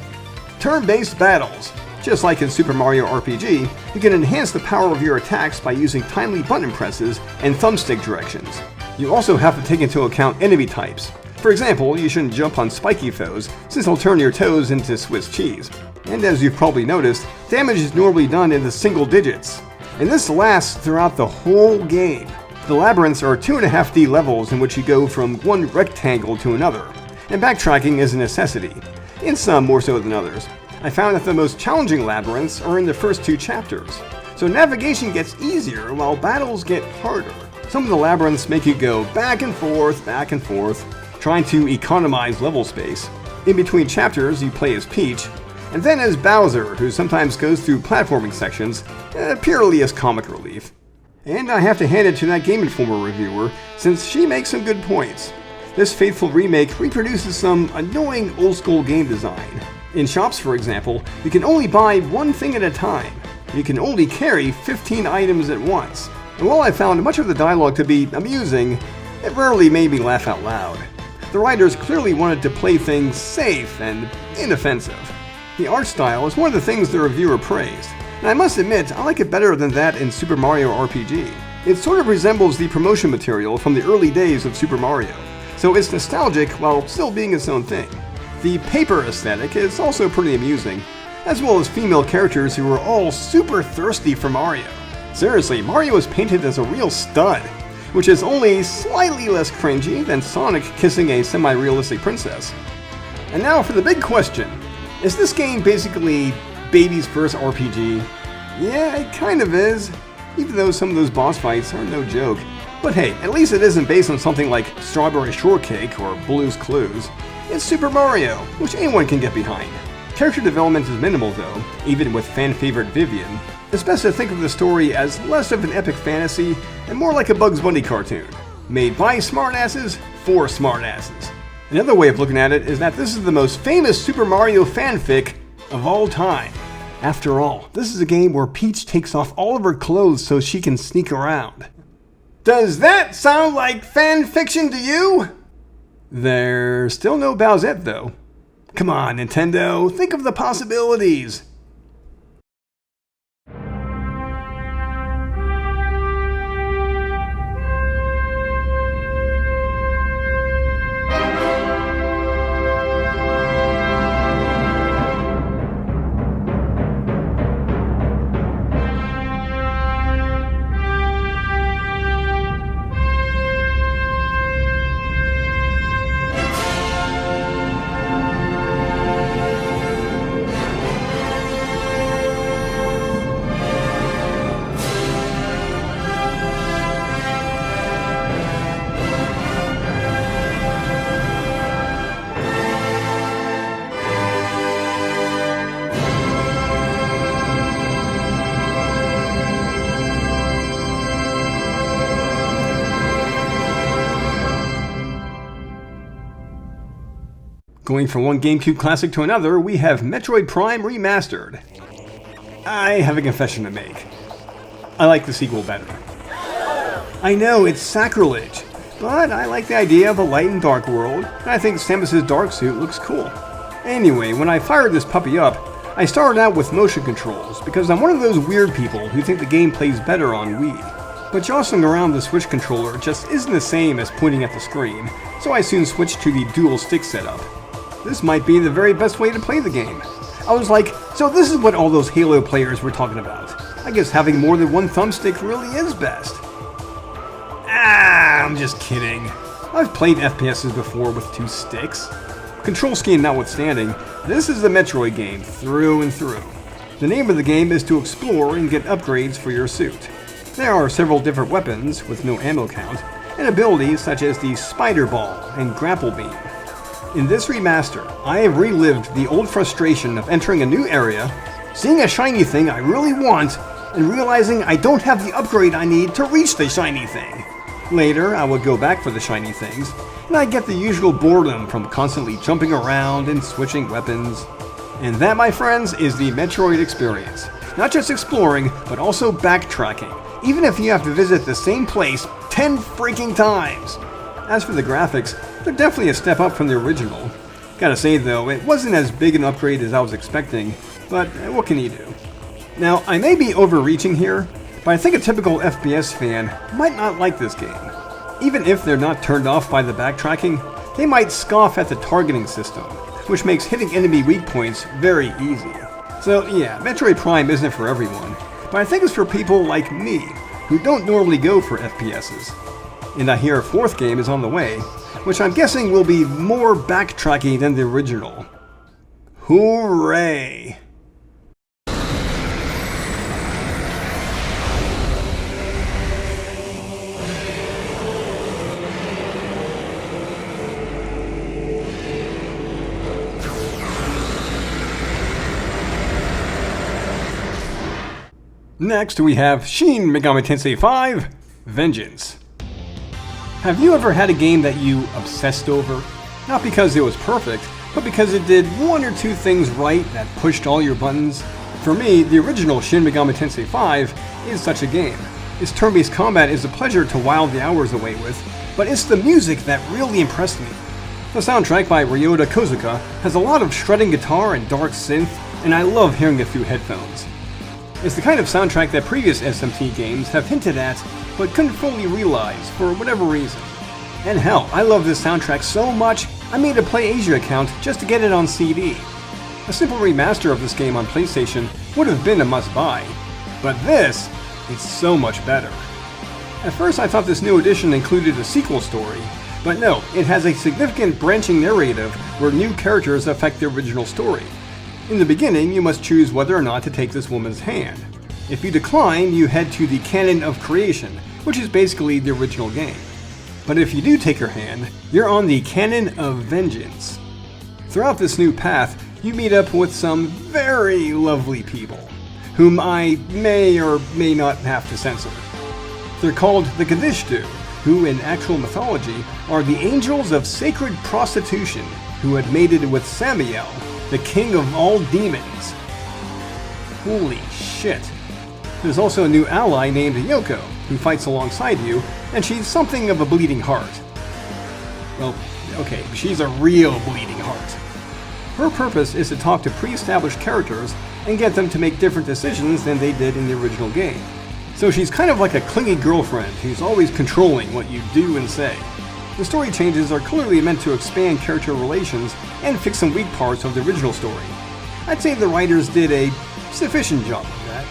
turn-based battles. Just like in Super Mario RPG, you can enhance the power of your attacks by using timely button presses and thumbstick directions. You also have to take into account enemy types. For example, you shouldn't jump on spiky foes, since they'll turn your toes into Swiss cheese. And as you've probably noticed, damage is normally done in the single digits. And this lasts throughout the whole game. The labyrinths are 2.5D levels in which you go from one rectangle to another, and backtracking is a necessity, in some more so than others. I found that the most challenging labyrinths are in the first 2 chapters, so navigation gets easier while battles get harder. Some of the labyrinths make you go back and forth, trying to economize level space. In between chapters, you play as Peach, and then as Bowser, who sometimes goes through platforming sections, purely as comic relief. And I have to hand it to that Game Informer reviewer, since she makes some good points. This faithful remake reproduces some annoying old-school game design. In shops, for example, you can only buy one thing at a time. You can only carry 15 items at once. And while I found much of the dialogue to be amusing, it rarely made me laugh out loud. The writers clearly wanted to play things safe and inoffensive. The art style is one of the things the reviewer praised, and I must admit I like it better than that in Super Mario RPG. It sort of resembles the promotion material from the early days of Super Mario, so it's nostalgic while still being its own thing. The paper aesthetic is also pretty amusing, as well as female characters who are all super thirsty for Mario. Seriously, Mario is painted as a real stud, which is only slightly less cringy than Sonic kissing a semi-realistic princess. And now for the big question. Is this game basically baby's first RPG? Yeah, it kind of is, even though some of those boss fights are no joke. But hey, at least it isn't based on something like Strawberry Shortcake or Blue's Clues. It's Super Mario, which anyone can get behind. Character development is minimal though, even with fan-favorite Vivian. It's best to think of the story as less of an epic fantasy and more like a Bugs Bunny cartoon, made by smartasses for smartasses. Another way of looking at it is that this is the most famous Super Mario fanfic of all time. After all, this is a game where Peach takes off all of her clothes so she can sneak around. Does that sound like fan fiction to you? There's still no Bowsette though. Come on, Nintendo, think of the possibilities. Going from one GameCube classic to another, we have Metroid Prime Remastered. I have a confession to make. I like the sequel better. I know, it's sacrilege, but I like the idea of a light and dark world, and I think Samus's dark suit looks cool. Anyway, when I fired this puppy up, I started out with motion controls, because I'm one of those weird people who think the game plays better on Wii. But jostling around the Switch controller just isn't the same as pointing at the screen, so I soon switched to the dual stick setup. This might be the very best way to play the game. I was like, so this is what all those Halo players were talking about. I guess having more than one thumbstick really is best. I'm just kidding. I've played FPSs before with 2 sticks. Control scheme notwithstanding, this is a Metroid game through and through. The name of the game is to explore and get upgrades for your suit. There are several different weapons with no ammo count, and abilities such as the Spider Ball and Grapple Beam. In this remaster, I have relived the old frustration of entering a new area, seeing a shiny thing I really want, and realizing I don't have the upgrade I need to reach the shiny thing. Later, I would go back for the shiny things, and I get the usual boredom from constantly jumping around and switching weapons. And that, my friends, is the Metroid experience. Not just exploring, but also backtracking, even if you have to visit the same place 10 freaking times. As for the graphics, they're definitely a step up from the original. Gotta say though, it wasn't as big an upgrade as I was expecting, but what can you do? Now, I may be overreaching here, but I think a typical FPS fan might not like this game. Even if they're not turned off by the backtracking, they might scoff at the targeting system, which makes hitting enemy weak points very easy. So yeah, Metroid Prime isn't for everyone, but I think it's for people like me, who don't normally go for FPSs. And I hear a fourth game is on the way, which I'm guessing will be more backtracky than the original. Hooray! Next, we have Shin Megami Tensei 5 Vengeance. Have you ever had a game that you obsessed over? Not because it was perfect, but because it did one or two things right that pushed all your buttons? For me, the original Shin Megami Tensei 5 is such a game. Its turn-based combat is a pleasure to while the hours away with, but it's the music that really impressed me. The soundtrack by Ryota Kozuka has a lot of shredding guitar and dark synth, and I love hearing it through headphones. It's the kind of soundtrack that previous SMT games have hinted at, but couldn't fully realize for whatever reason. And hell, I love this soundtrack so much, I made a Play Asia account just to get it on CD. A simple remaster of this game on PlayStation would have been a must-buy, but this is so much better. At first I thought this new edition included a sequel story, but no, it has a significant branching narrative where new characters affect the original story. In the beginning, you must choose whether or not to take this woman's hand. If you decline, you head to the Canon of Creation, which is basically the original game. But if you do take her hand, you're on the Canon of Vengeance. Throughout this new path, you meet up with some very lovely people, whom I may or may not have to censor. They're called the Kadishtu, who in actual mythology are the angels of sacred prostitution who had mated with Samael, the king of all demons. Holy shit. There's also a new ally named Yoko, who fights alongside you, and she's something of a bleeding heart. Well, okay, she's a real bleeding heart. Her purpose is to talk to pre-established characters and get them to make different decisions than they did in the original game. So she's kind of like a clingy girlfriend who's always controlling what you do and say. The story changes are clearly meant to expand character relations and fix some weak parts of the original story. I'd say the writers did a sufficient job of that.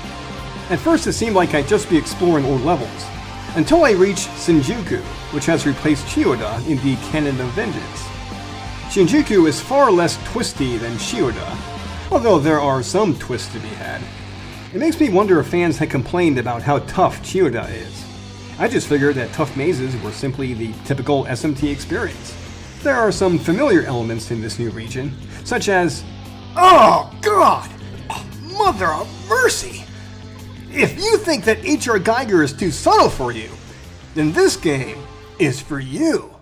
At first it seemed like I'd just be exploring old levels, until I reached Shinjuku, which has replaced Chiyoda in the Canon of Vengeance. Shinjuku is far less twisty than Chiyoda, although there are some twists to be had. It makes me wonder if fans had complained about how tough Chiyoda is. I just figured that tough mazes were simply the typical SMT experience. There are some familiar elements in this new region, such as... Oh, God! Oh, mother of mercy! If you think that H.R. Geiger is too subtle for you, then this game is for you.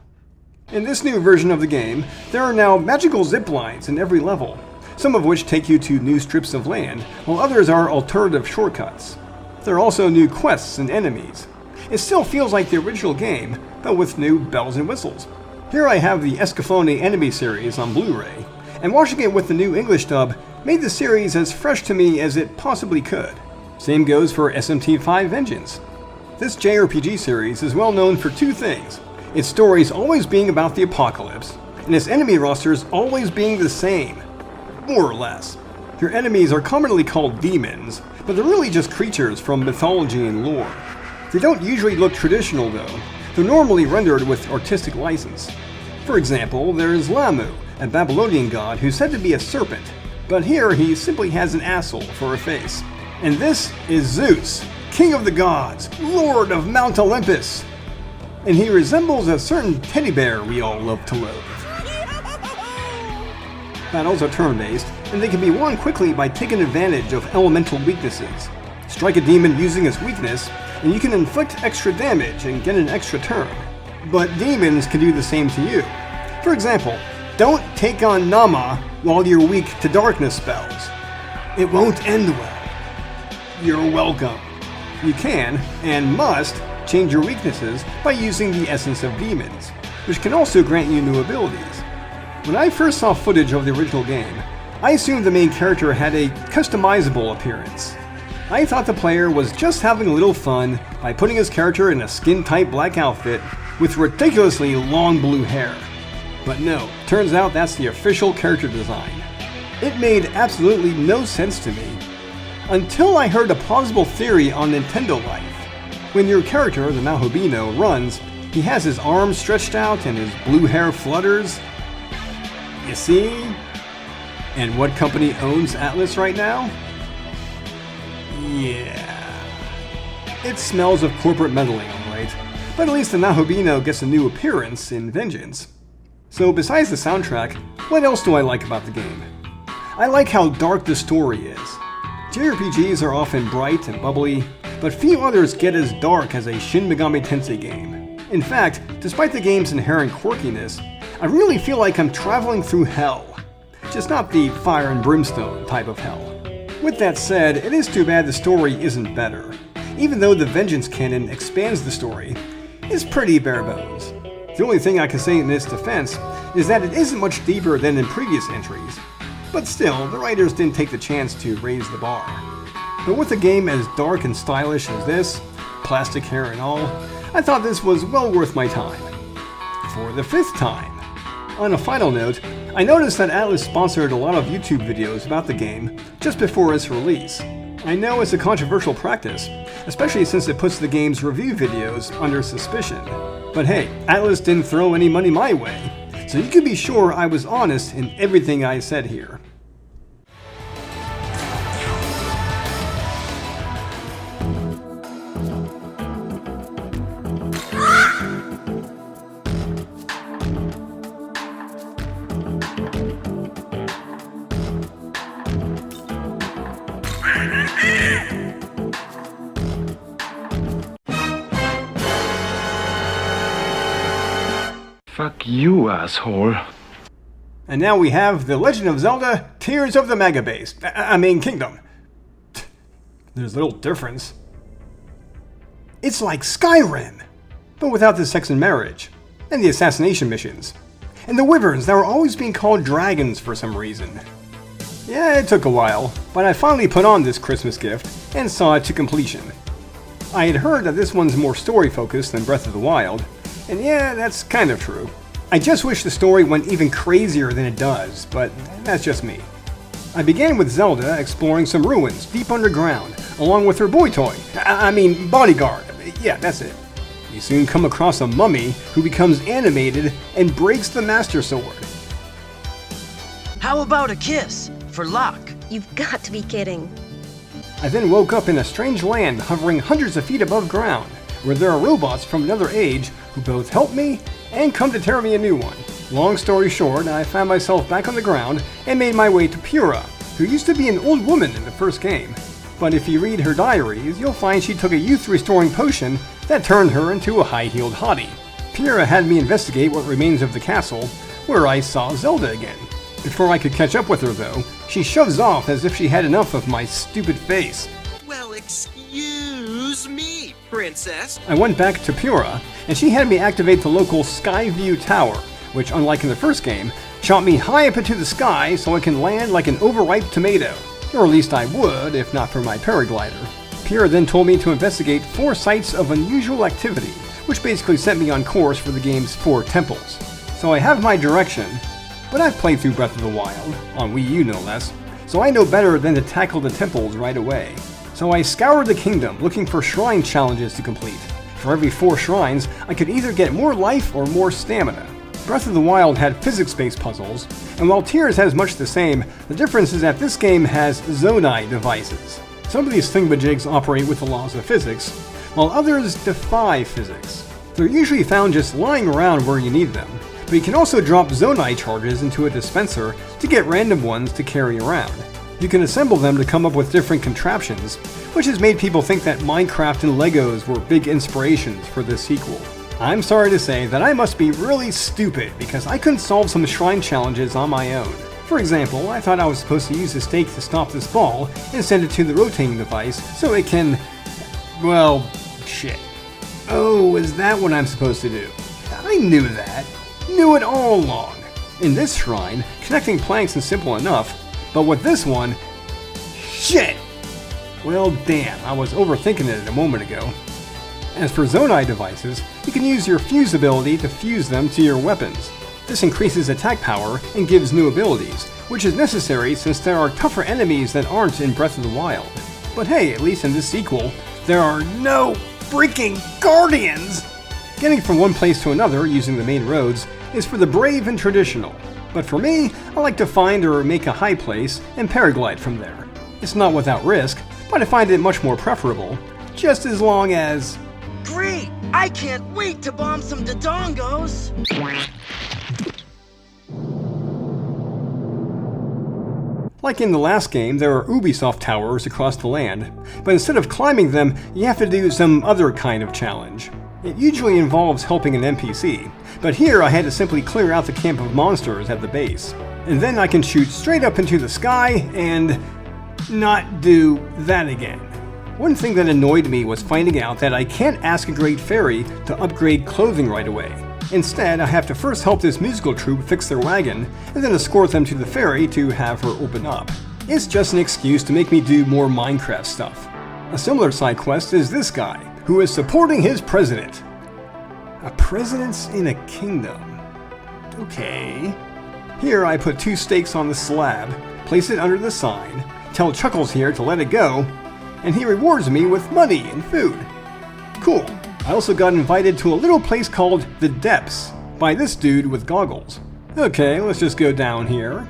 In this new version of the game, there are now magical zip lines in every level, some of which take you to new strips of land, while others are alternative shortcuts. There are also new quests and enemies. It still feels like the original game, but with new bells and whistles. Here I have the Escaflowne Enemy series on Blu-ray, and watching it with the new English dub made the series as fresh to me as it possibly could. Same goes for SMT5 Vengeance. This JRPG series is well known for two things: its stories always being about the apocalypse, and its enemy rosters always being the same, more or less. Your enemies are commonly called demons, but they're really just creatures from mythology and lore. They don't usually look traditional though. They're normally rendered with artistic license. For example, there's Lamu, a Babylonian god who's said to be a serpent, but here he simply has an asshole for a face. And this is Zeus, king of the gods, lord of Mount Olympus. And he resembles a certain teddy bear we all love to loathe. Battles are turn-based, and they can be won quickly by taking advantage of elemental weaknesses. Strike a demon using its weakness, and you can inflict extra damage and get an extra turn. But demons can do the same to you. For example, don't take on Nama while you're weak to darkness spells. It won't end well. You're welcome. You can, and must, change your weaknesses by using the Essence of Demons, which can also grant you new abilities. When I first saw footage of the original game, I assumed the main character had a customizable appearance. I thought the player was just having a little fun by putting his character in a skin-tight black outfit, with ridiculously long blue hair. But no, turns out that's the official character design. It made absolutely no sense to me, until I heard a plausible theory on Nintendo Life. When your character, the Mahobino, runs, he has his arms stretched out and his blue hair flutters. You see? And what company owns Atlas right now? Yeah. It smells of corporate meddling, alright. But at least the Mahobino gets a new appearance in Vengeance. So besides the soundtrack, what else do I like about the game? I like how dark the story is. JRPGs are often bright and bubbly, but few others get as dark as a Shin Megami Tensei game. In fact, despite the game's inherent quirkiness, I really feel like I'm traveling through hell. Just not the fire and brimstone type of hell. With that said, it is too bad the story isn't better. Even though the Vengeance canon expands the story, it's pretty bare bones. The only thing I can say in its defense is that it isn't much deeper than in previous entries. But still, the writers didn't take the chance to raise the bar. But with a game as dark and stylish as this, plastic hair and all, I thought this was well worth my time. For the 5th time. On a final note, I noticed that Atlas sponsored a lot of YouTube videos about the game just before its release. I know it's a controversial practice, especially since it puts the game's review videos under suspicion. But hey, Atlas didn't throw any money my way, so you can be sure I was honest in everything I said here. Fuck you, asshole. And now we have The Legend of Zelda Tears of the Kingdom. There's little difference. It's like Skyrim, but without the sex and marriage, and the assassination missions, and the wyverns that were always being called dragons for some reason. Yeah, it took a while, but I finally put on this Christmas gift and saw it to completion. I had heard that this one's more story-focused than Breath of the Wild, and yeah, that's kind of true. I just wish the story went even crazier than it does, but that's just me. I began with Zelda exploring some ruins deep underground, along with her boy toy. Bodyguard. Yeah, that's it. You soon come across a mummy who becomes animated and breaks the Master Sword. How about a kiss? For luck. You've got to be kidding. I then woke up in a strange land hovering hundreds of feet above ground, where there are robots from another age who both help me and come to tear me a new one. Long story short, I found myself back on the ground and made my way to Pura, who used to be an old woman in the first game. But if you read her diaries, you'll find she took a youth-restoring potion that turned her into a high-heeled hottie. Pura had me investigate what remains of the castle, where I saw Zelda again. Before I could catch up with her though, she shoves off as if she had enough of my stupid face. Well, excuse me, princess. I went back to Pura, and she had me activate the local Skyview Tower, which unlike in the first game, shot me high up into the sky so I can land like an overripe tomato. Or at least I would, if not for my paraglider. Pura then told me to investigate 4 sites of unusual activity, which basically set me on course for the game's 4 temples. So I have my direction, but I've played through Breath of the Wild, on Wii U no less, so I know better than to tackle the temples right away. So I scoured the kingdom looking for shrine challenges to complete. For every 4 shrines, I could either get more life or more stamina. Breath of the Wild had physics-based puzzles, and while Tears has much the same, the difference is that this game has zonai devices. Some of these thingamajigs operate with the laws of physics, while others defy physics. They're usually found just lying around where you need them, but you can also drop zonai charges into a dispenser to get random ones to carry around. You can assemble them to come up with different contraptions, which has made people think that Minecraft and Legos were big inspirations for this sequel. I'm sorry to say that I must be really stupid because I couldn't solve some shrine challenges on my own. For example, I thought I was supposed to use the stake to stop this ball and send it to the rotating device so it can... well, shit. Oh, is that what I'm supposed to do? I knew that. Knew it all along. In this shrine, connecting planks is simple enough, but with this one, shit! Well, damn, I was overthinking it a moment ago. As for Zonai devices, you can use your fuse ability to fuse them to your weapons. This increases attack power and gives new abilities, which is necessary since there are tougher enemies that aren't in Breath of the Wild. But hey, at least in this sequel, there are no freaking guardians! Getting from one place to another using the main roads is for the brave and traditional. But for me, I like to find or make a high place and paraglide from there. It's not without risk, but I find it much more preferable, just as long as... Great! I can't wait to bomb some Dodongos! Like in the last game, there are Ubisoft towers across the land, but instead of climbing them, you have to do some other kind of challenge. It usually involves helping an NPC, but here I had to simply clear out the camp of monsters at the base. And then I can shoot straight up into the sky and not do that again. One thing that annoyed me was finding out that I can't ask a Great Fairy to upgrade clothing right away. Instead, I have to first help this musical troupe fix their wagon, and then escort them to the ferry to have her open up. It's just an excuse to make me do more Minecraft stuff. A similar side quest is this guy, who is supporting his president. A president's in a kingdom. Okay. Here I put 2 stakes on the slab, place it under the sign, tell Chuckles here to let it go, and he rewards me with money and food. Cool. I also got invited to a little place called The Depths by this dude with goggles. Okay, let's just go down here.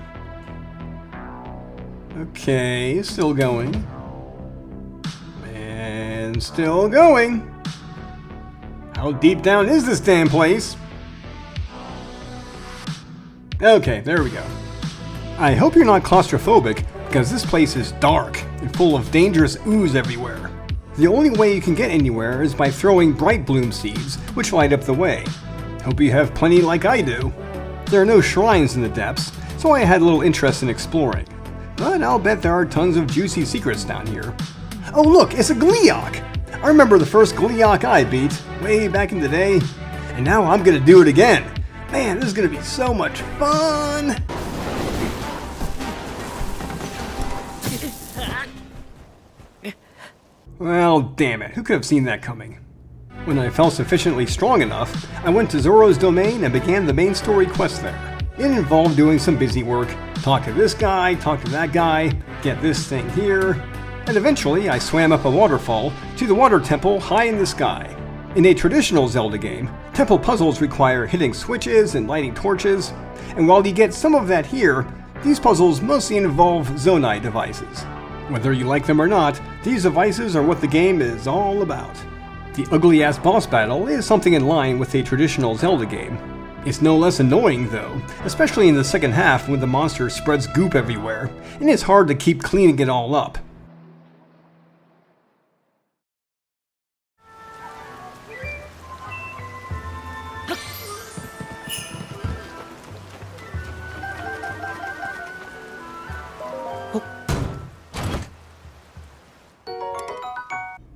Okay, still going. And still going. How deep down is this damn place? Okay, there we go. I hope you're not claustrophobic, because this place is dark and full of dangerous ooze everywhere. The only way you can get anywhere is by throwing bright bloom seeds, which light up the way. Hope you have plenty like I do. There are no shrines in the depths, so I had a little interest in exploring. But I'll bet there are tons of juicy secrets down here. Oh look, it's a Gleeok! I remember the first Gleeok I beat, way back in the day, and now I'm gonna do it again. Man, this is gonna be so much fun! Well, damn it, who could have seen that coming? When I felt sufficiently strong enough, I went to Zoro's domain and began the main story quest there. It involved doing some busy work, talk to this guy, talk to that guy, get this thing here, and eventually I swam up a waterfall to the water temple high in the sky. In a traditional Zelda game, temple puzzles require hitting switches and lighting torches, and while you get some of that here, these puzzles mostly involve Zonai devices. Whether you like them or not, these devices are what the game is all about. The ugly-ass boss battle is something in line with a traditional Zelda game. It's no less annoying though, especially in the second half when the monster spreads goop everywhere, and it's hard to keep cleaning it all up.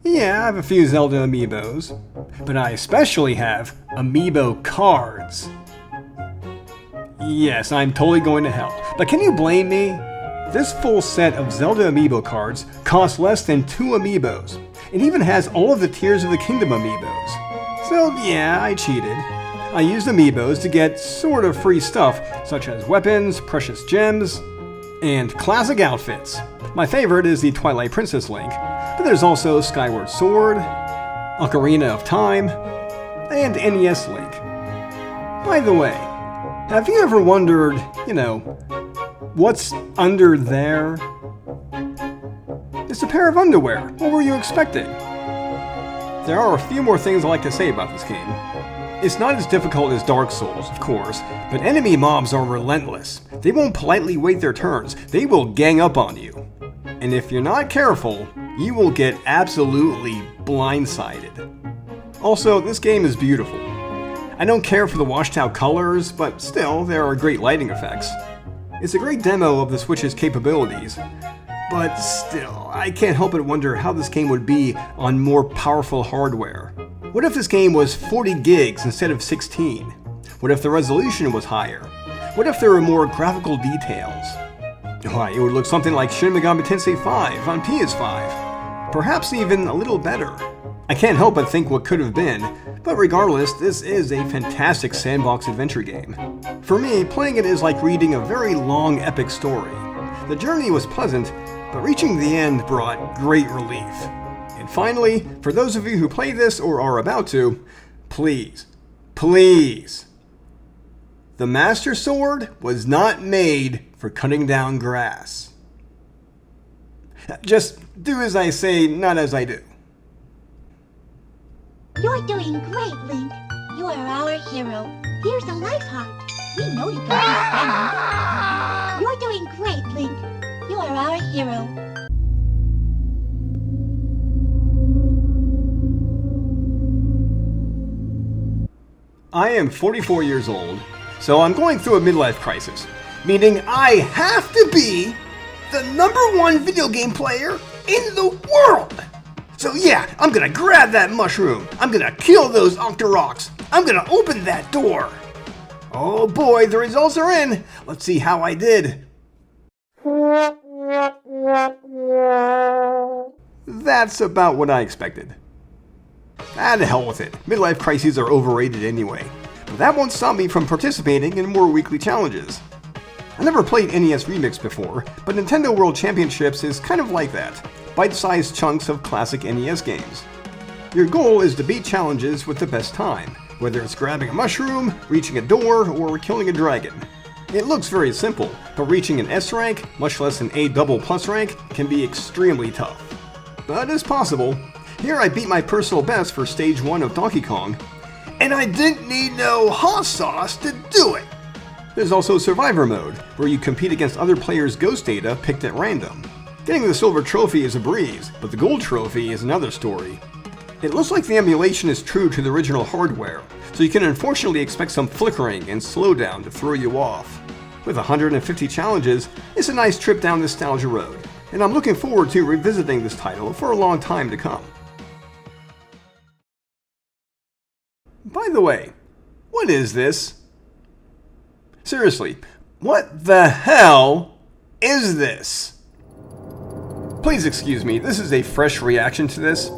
Yeah, I have a few Zelda amiibos, but I especially have amiibo cards. Yes, I'm totally going to hell, but can you blame me? This full set of Zelda amiibo cards costs less than 2 amiibos. It even has all of the Tears of the Kingdom amiibos. So yeah, I cheated. I used amiibos to get sort of free stuff, such as weapons, precious gems, and classic outfits. My favorite is the Twilight Princess Link, but there's also Skyward Sword, Ocarina of Time, and NES Link. By the way, have you ever wondered, what's under there? It's a pair of underwear. What were you expecting? There are a few more things I'd like to say about this game. It's not as difficult as Dark Souls, of course, but enemy mobs are relentless. They won't politely wait their turns, they will gang up on you. And if you're not careful, you will get absolutely blindsided. Also, this game is beautiful. I don't care for the washed out colors, but still, there are great lighting effects. It's a great demo of the Switch's capabilities, but still, I can't help but wonder how this game would be on more powerful hardware. What if this game was 40 gigs instead of 16? What if the resolution was higher? What if there were more graphical details? Why, it would look something like Shin Megami Tensei 5 on PS5. Perhaps even a little better. I can't help but think what could have been, but regardless, this is a fantastic sandbox adventure game. For me, playing it is like reading a very long epic story. The journey was pleasant, but reaching the end brought great relief. And finally, for those of you who play this or are about to, please, please, the Master Sword was not made for cutting down grass. Just do as I say, not as I do. You're doing great, Link. You are our hero. Here's a life heart. We know you can do spelling. You're doing great, Link. You are our hero. I am 44 years old, so I'm going through a midlife crisis, meaning I have to be the #1 video game player in the world. So yeah, I'm gonna grab that mushroom. I'm gonna kill those Octoroks. I'm gonna open that door. Oh boy, the results are in. Let's see how I did. That's about what I expected. To hell with it. Midlife crises are overrated anyway. But that won't stop me from participating in more weekly challenges. I never played NES Remix before, but Nintendo World Championships is kind of like that. Bite-sized chunks of classic NES games. Your goal is to beat challenges with the best time, whether it's grabbing a mushroom, reaching a door, or killing a dragon. It looks very simple, but reaching an S rank, much less an A+ rank, can be extremely tough. But it's possible. Here I beat my personal best for Stage 1 of Donkey Kong, and I didn't need no hot sauce to do it! There's also Survivor Mode, where you compete against other players' ghost data picked at random. Getting the silver trophy is a breeze, but the gold trophy is another story. It looks like the emulation is true to the original hardware, so you can unfortunately expect some flickering and slowdown to throw you off. With 150 challenges, it's a nice trip down nostalgia road, and I'm looking forward to revisiting this title for a long time to come. By the way, what is this? Seriously, what the hell is this? Please excuse me, this is a fresh reaction to this.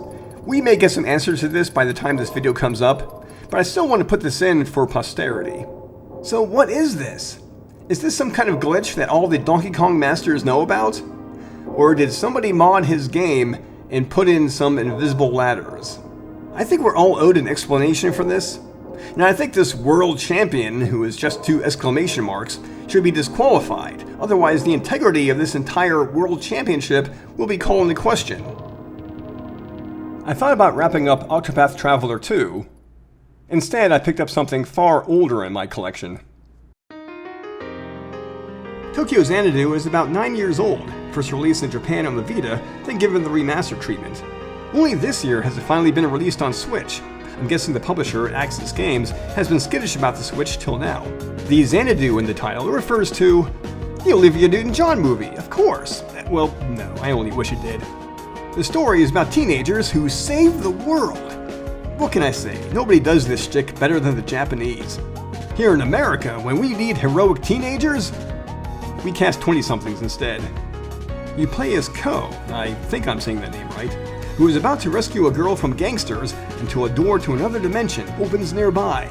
We may get some answers to this by the time this video comes up, but I still want to put this in for posterity. So what is this? Is this some kind of glitch that all the Donkey Kong masters know about? Or did somebody mod his game and put in some invisible ladders? I think we're all owed an explanation for this. Now I think this world champion, who is just 2 exclamation marks, should be disqualified, otherwise the integrity of this entire world championship will be called into question. I thought about wrapping up Octopath Traveler 2. Instead, I picked up something far older in my collection. Tokyo Xanadu is about 9 years old, first released in Japan on the Vita, then given the remastered treatment. Only this year has it finally been released on Switch. I'm guessing the publisher, Axis Games, has been skittish about the Switch till now. The Xanadu in the title refers to the Olivia Newton-John movie, of course. Well, no, I only wish it did. The story is about teenagers who save the world. What can I say? Nobody does this shtick better than the Japanese. Here in America, when we need heroic teenagers, we cast 20-somethings instead. You play as Ko, I think I'm saying that name right, who is about to rescue a girl from gangsters until a door to another dimension opens nearby.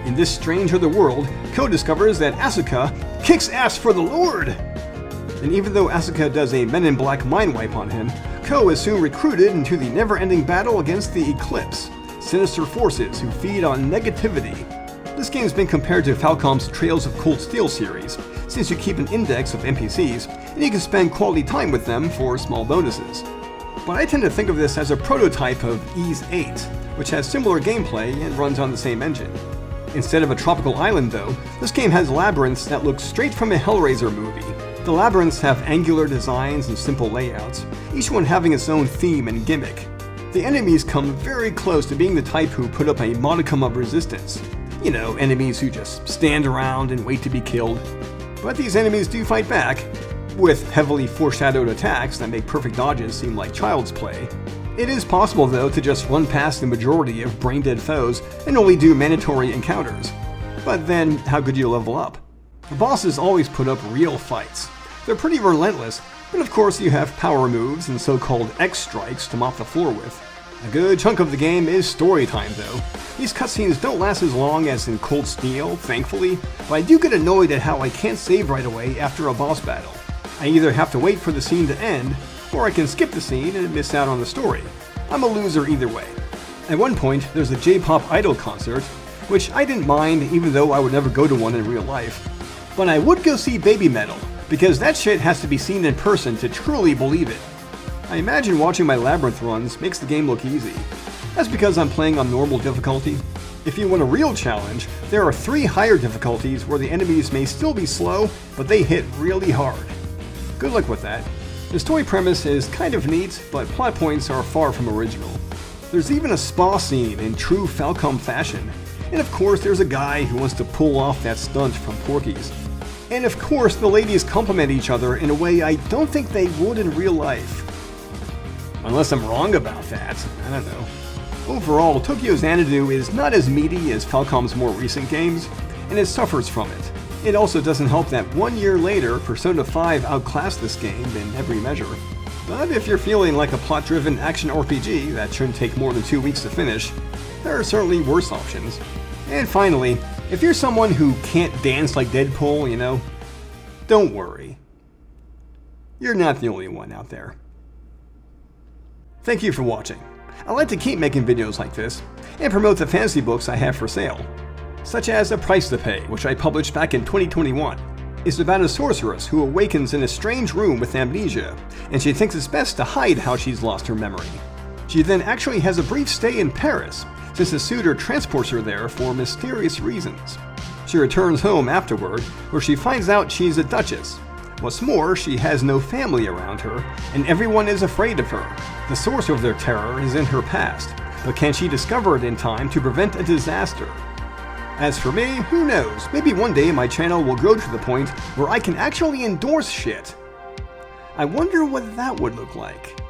In this strange other world, Ko discovers that Asuka kicks ass for the Lord! And even though Asuka does a Men in Black mind wipe on him, Ko is soon recruited into the never-ending battle against the Eclipse, sinister forces who feed on negativity. This game's been compared to Falcom's Trails of Cold Steel series, since you keep an index of NPCs, and you can spend quality time with them for small bonuses. But I tend to think of this as a prototype of Ys 8, which has similar gameplay and runs on the same engine. Instead of a tropical island though, this game has labyrinths that look straight from a Hellraiser movie. The labyrinths have angular designs and simple layouts, each one having its own theme and gimmick. The enemies come very close to being the type who put up a modicum of resistance. You know, enemies who just stand around and wait to be killed. But these enemies do fight back, with heavily foreshadowed attacks that make perfect dodges seem like child's play. It is possible though to just run past the majority of brain-dead foes and only do mandatory encounters. But then, how could you level up? The bosses always put up real fights. They're pretty relentless, but of course you have power moves and so-called X strikes to mop the floor with. A good chunk of the game is story time though. These cutscenes don't last as long as in Cold Steel, thankfully, but I do get annoyed at how I can't save right away after a boss battle. I either have to wait for the scene to end, or I can skip the scene and miss out on the story. I'm a loser either way. At one point, there's a J-pop idol concert, which I didn't mind even though I would never go to one in real life. But I would go see Baby Metal, because that shit has to be seen in person to truly believe it. I imagine watching my Labyrinth runs makes the game look easy. That's because I'm playing on normal difficulty. If you want a real challenge, there are 3 higher difficulties where the enemies may still be slow, but they hit really hard. Good luck with that. The story premise is kind of neat, but plot points are far from original. There's even a spa scene in true Falcom fashion, and of course there's a guy who wants to pull off that stunt from Porky's. And of course the ladies compliment each other in a way I don't think they would in real life. Unless I'm wrong about that, I don't know. Overall, Tokyo Xanadu is not as meaty as Falcom's more recent games, and it suffers from it. It also doesn't help that 1 year later, Persona 5 outclassed this game in every measure. But if you're feeling like a plot-driven action RPG that shouldn't take more than 2 weeks to finish, there are certainly worse options. And finally, if you're someone who can't dance like Deadpool, you know, don't worry. You're not the only one out there. Thank you for watching. I like to keep making videos like this, and promote the fantasy books I have for sale, such as A Price to Pay, which I published back in 2021. It's about a sorceress who awakens in a strange room with amnesia, and she thinks it's best to hide how she's lost her memory. She then actually has a brief stay in Paris, since a suitor transports her there for mysterious reasons. She returns home afterward, where she finds out she's a duchess. What's more, she has no family around her, and everyone is afraid of her. The source of their terror is in her past, but can she discover it in time to prevent a disaster? As for me, who knows, maybe one day my channel will grow to the point where I can actually endorse shit. I wonder what that would look like.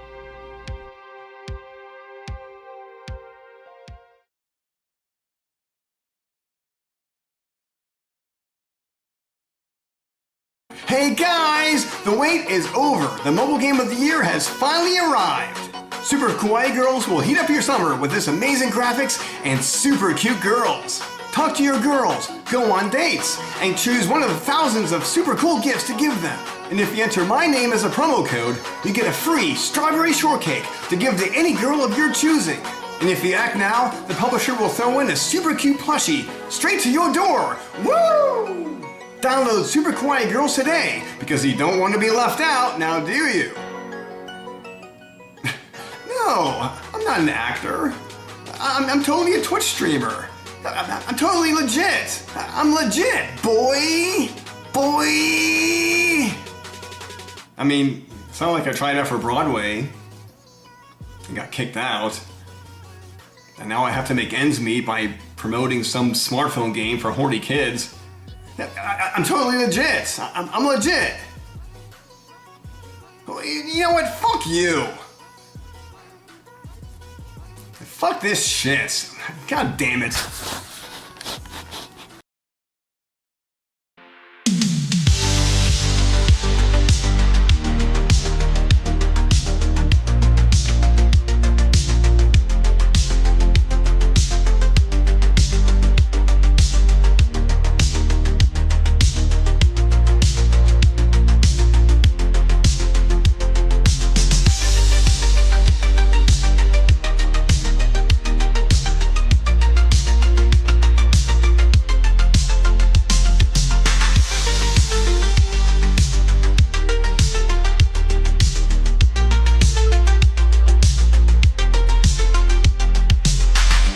Hey guys! The wait is over! The mobile game of the year has finally arrived! Super kawaii girls will heat up your summer with this amazing graphics and super cute girls. Talk to your girls, go on dates, and choose one of the thousands of super cool gifts to give them. And if you enter my name as a promo code, you get a free strawberry shortcake to give to any girl of your choosing. And if you act now, the publisher will throw in a super cute plushie straight to your door. Woo! Download Super Kawaii Girls today, because you don't want to be left out, now do you? No, I'm not an actor. I'm totally a Twitch streamer. I'm totally legit. I'm legit, boy! Boy! I mean, it's not like I tried out for Broadway and got kicked out. And now I have to make ends meet by promoting some smartphone game for horny kids. I'm totally legit. I'm legit. You know what? Fuck you. Fuck this shit. God damn it.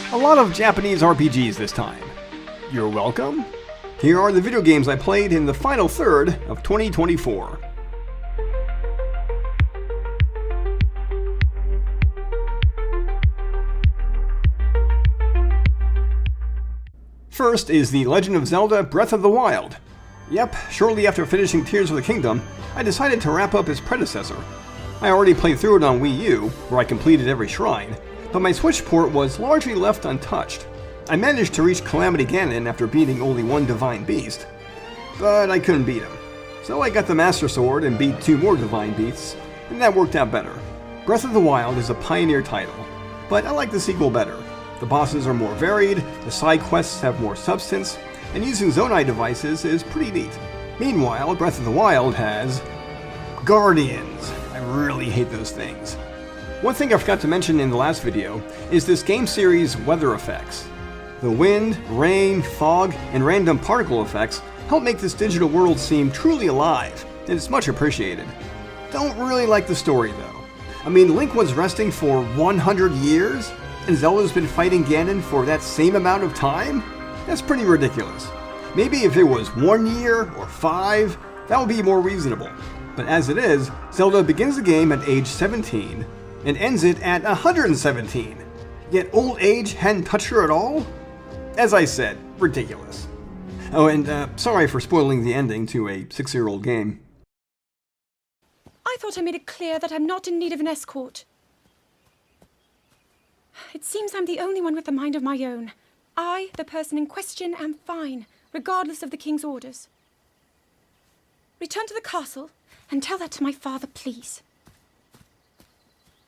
A lot of Japanese RPGs this time. You're welcome. Here are the video games I played in the final third of 2024. First is The Legend of Zelda Breath of the Wild. Yep, shortly after finishing Tears of the Kingdom, I decided to wrap up its predecessor. I already played through it on Wii U, where I completed every shrine, but my Switch port was largely left untouched. I managed to reach Calamity Ganon after beating only one Divine Beast, but I couldn't beat him. So I got the Master Sword and beat 2 more Divine Beasts, and that worked out better. Breath of the Wild is a pioneer title. but I like the sequel better. The bosses are more varied, the side quests have more substance, and using Zonai devices is pretty neat. Meanwhile, Breath of the Wild has Guardians. I really hate those things. One thing I forgot to mention in the last video is this game series' weather effects. The wind, rain, fog, and random particle effects help make this digital world seem truly alive, and it's much appreciated. Don't really like the story though. I mean, Link was resting for 100 years, and Zelda's been fighting Ganon for that same amount of time? That's pretty ridiculous. Maybe if it was 1 year or 5, that would be more reasonable. But as it is, Zelda begins the game at age 17 and ends it at 117. Yet old age hadn't touched her at all? As I said, ridiculous. Oh, and sorry for spoiling the ending to a 6-year-old game. I thought I made it clear that I'm not in need of an escort. It seems I'm the only one with a mind of my own. I, the person in question, am fine, regardless of the king's orders. Return to the castle and tell that to my father, please.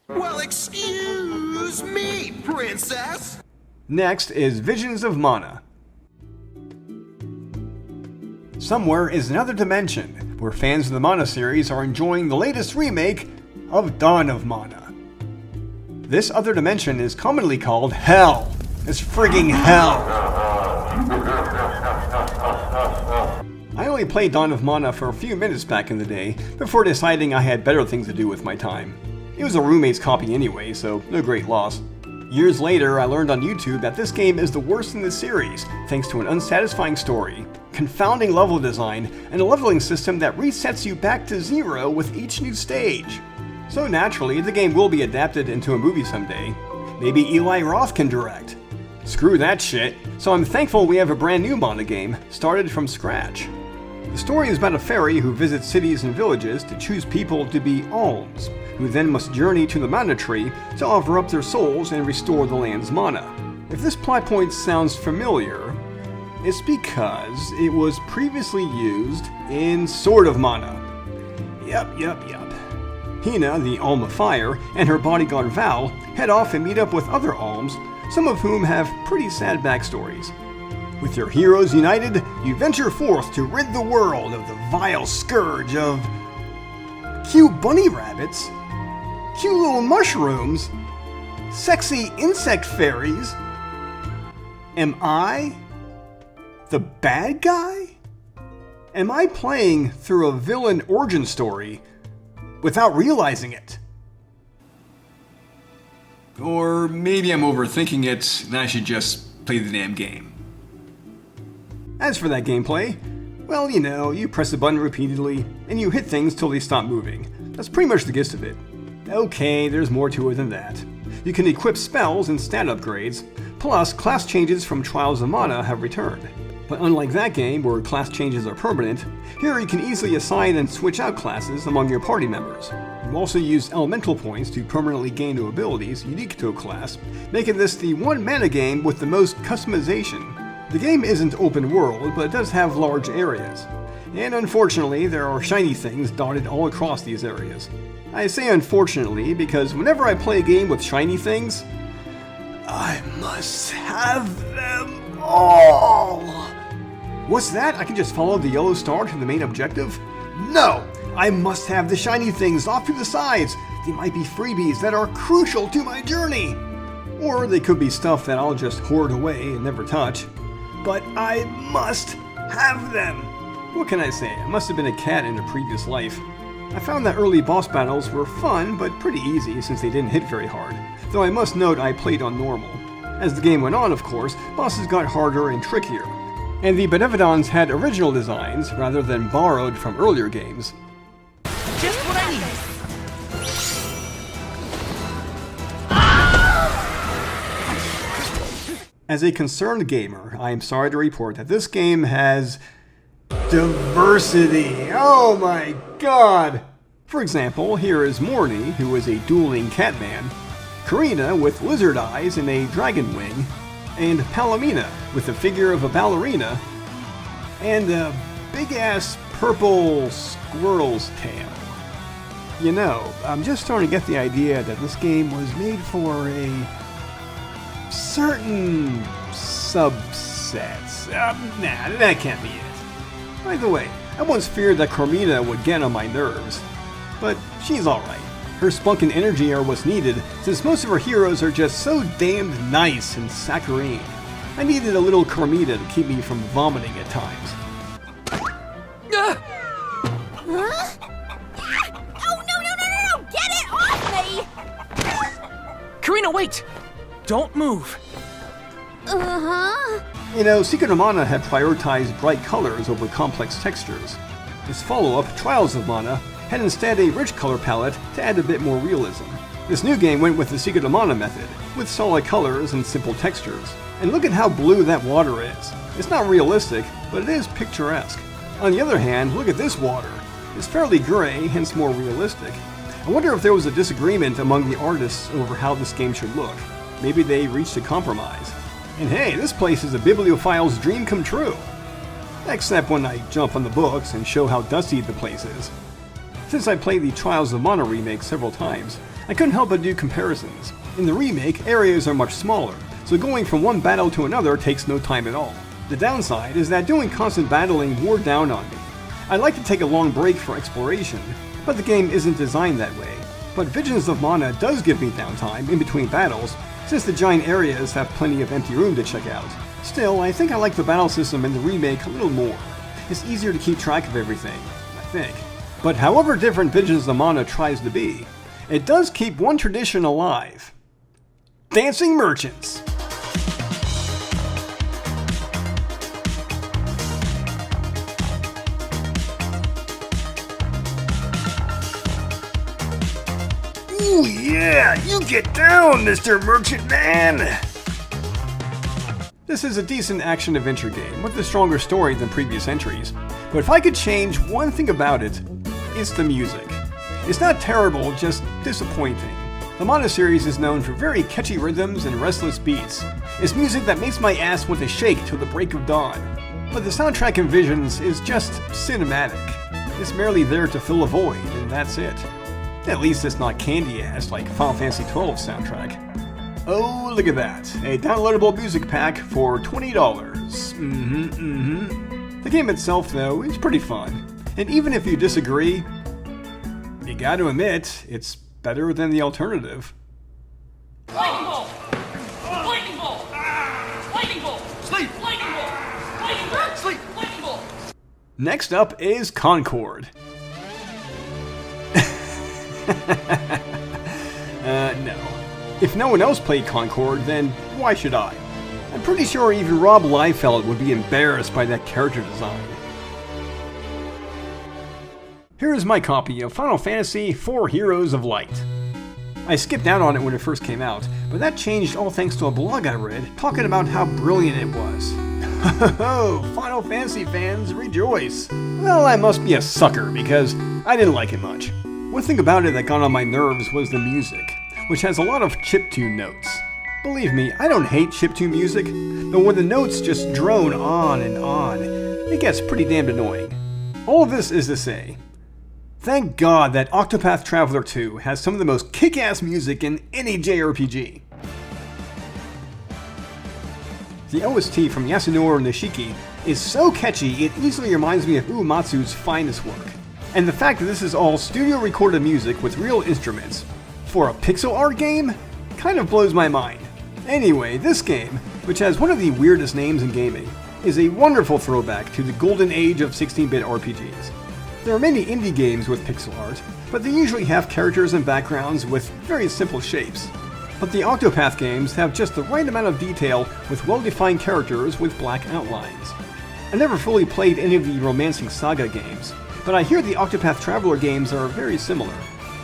Well, excuse me, princess! Next is Visions of Mana. Somewhere is another dimension where fans of the Mana series are enjoying the latest remake of Dawn of Mana. This other dimension is commonly called Hell. It's frigging hell! I only played Dawn of Mana for a few minutes back in the day before deciding I had better things to do with my time. It was a roommate's copy anyway, so no great loss. Years later, I learned on YouTube that this game is the worst in the series, thanks to an unsatisfying story, confounding level design, and a leveling system that resets you back to 0 with each new stage. So naturally, the game will be adapted into a movie someday. Maybe Eli Roth can direct. Screw that shit, so I'm thankful we have a brand new Mana game, started from scratch. The story is about a fairy who visits cities and villages to choose people to be alms, who then must journey to the Mana Tree to offer up their souls and restore the land's mana. If this plot point sounds familiar, it's because it was previously used in Sword of Mana. Yup. Hina, the Alm of Fire, and her bodyguard Val head off and meet up with other alms, some of whom have pretty sad backstories. With your heroes united, you venture forth to rid the world of the vile scourge of cute bunny rabbits, cute little mushrooms, sexy insect fairies. Am I the bad guy? Am I playing through a villain origin story without realizing it? Or maybe I'm overthinking it and I should just play the damn game. As for that gameplay, well, you know, you press a button repeatedly and you hit things till they stop moving. That's pretty much the gist of it. Okay, there's more to it than that. You can equip spells and stat upgrades, plus class changes from Trials of Mana have returned. But unlike that game, where class changes are permanent, here you can easily assign and switch out classes among your party members. You also use elemental points to permanently gain new abilities unique to a class, making this the one mana game with the most customization. The game isn't open world, but it does have large areas. And unfortunately, there are shiny things dotted all across these areas. I say unfortunately because whenever I play a game with shiny things, I must have them all. What's that? I can just follow the yellow star to the main objective? No! I must have the shiny things off to the sides. They might be freebies that are crucial to my journey. Or they could be stuff that I'll just hoard away and never touch. But I must have them! What can I say? I must have been a cat in a previous life. I found that early boss battles were fun, but pretty easy since they didn't hit very hard. Though I must note I played on normal. As the game went on, of course, bosses got harder and trickier. And the Benevodons had original designs rather than borrowed from earlier games. Just what I need! As a concerned gamer, I am sorry to report that this game has diversity. Oh my god! For example, here is Morny, who is a dueling catman, Karina with lizard eyes and a dragon wing, and Palomina with the figure of a ballerina, and a big-ass purple squirrel's tail. You know, I'm just starting to get the idea that this game was made for a certain subsets. Nah, that can't be it. By the way, I once feared that Carmina would get on my nerves, but she's alright. Her spunk and energy are what's needed, since most of her heroes are just so damned nice and saccharine. I needed a little Carmina to keep me from vomiting at times. Huh? Oh, no! Get it off me! Karina, wait! Don't move. Uh-huh. You know, Secret of Mana had prioritized bright colors over complex textures. Its follow-up, Trials of Mana, had instead a rich color palette to add a bit more realism. This new game went with the Secret of Mana method, with solid colors and simple textures. And look at how blue that water is. It's not realistic, but it is picturesque. On the other hand, look at this water. It's fairly gray, hence more realistic. I wonder if there was a disagreement among the artists over how this game should look. Maybe they reached a compromise. And hey, this place is a bibliophile's dream come true. Except when I jump on the books and show how dusty the place is. Since I played the Trials of Mana remake several times, I couldn't help but do comparisons. In the remake, areas are much smaller, so going from one battle to another takes no time at all. The downside is that doing constant battling wore down on me. I'd like to take a long break for exploration, but the game isn't designed that way. But Visions of Mana does give me downtime in between battles, since the giant areas have plenty of empty room to check out. Still, I think I like the battle system in the remake a little more. It's easier to keep track of everything, I think. But however different Visions of Mana tries to be, it does keep one tradition alive. Dancing merchants! Ooh yeah, you get down, Mr. Merchant Man! This is a decent action-adventure game with a stronger story than previous entries, but if I could change one thing about it, it's the music. It's not terrible, just disappointing. The Mana series is known for very catchy rhythms and restless beats. It's music that makes my ass want to shake till the break of dawn. But the soundtrack in Visions is just cinematic. It's merely there to fill a void, and that's it. At least it's not candy-ass like Final Fantasy XII's soundtrack. Oh, look at that. A downloadable music pack for $20. The game itself, though, is pretty fun. And even if you disagree, you gotta admit, it's better than the alternative. Lightning bolt! Lightning bolt! Lightning bolt! Sleep! Lightning bolt! Lightning bolt! Sleep! Lightning bolt! Next up is Concord. No. If no one else played Concord, then why should I? I'm pretty sure even Rob Liefeld would be embarrassed by that character design. Here is my copy of Final Fantasy IV Heroes of Light. I skipped out on it when it first came out, but that changed all thanks to a blog I read talking about how brilliant it was. Ho Final Fantasy fans, rejoice! Well, I must be a sucker because I didn't like it much. One thing about it that got on my nerves was the music, which has a lot of chiptune notes. Believe me, I don't hate chiptune music, but when the notes just drone on and on, it gets pretty damned annoying. All of this is to say, thank God that Octopath Traveler 2 has some of the most kick-ass music in any JRPG. The OST from Yasunori Nishiki is so catchy it easily reminds me of Uematsu's finest work. And the fact that this is all studio-recorded music with real instruments for a pixel art game kind of blows my mind. Anyway, this game, which has one of the weirdest names in gaming, is a wonderful throwback to the golden age of 16-bit RPGs. There are many indie games with pixel art, but they usually have characters and backgrounds with very simple shapes. But the Octopath games have just the right amount of detail with well-defined characters with black outlines. I never fully played any of the Romancing Saga games, but I hear the Octopath Traveler games are very similar.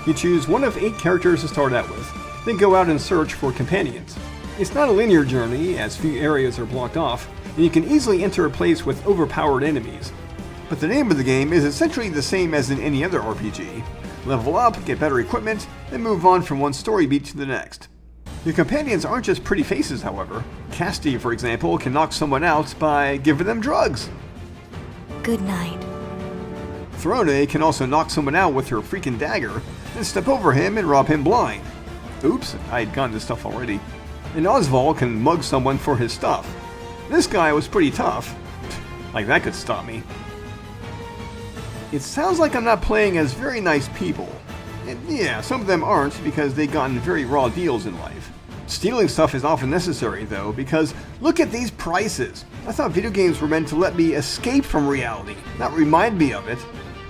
You choose one of 8 characters to start out with, then go out and search for companions. It's not a linear journey, as few areas are blocked off, and you can easily enter a place with overpowered enemies. But the name of the game is essentially the same as in any other RPG. Level up, get better equipment, then move on from one story beat to the next. Your companions aren't just pretty faces, however. Casti, for example, can knock someone out by giving them drugs. Good night. Throne can also knock someone out with her freaking dagger, then step over him and rob him blind. Oops, I had gotten this stuff already. and Oswald can mug someone for his stuff. This guy was pretty tough. Like that could stop me. It sounds like I'm not playing as very nice people. And yeah, some of them aren't because they've gotten very raw deals in life. Stealing stuff is often necessary though, because look at these prices. I thought video games were meant to let me escape from reality, not remind me of it.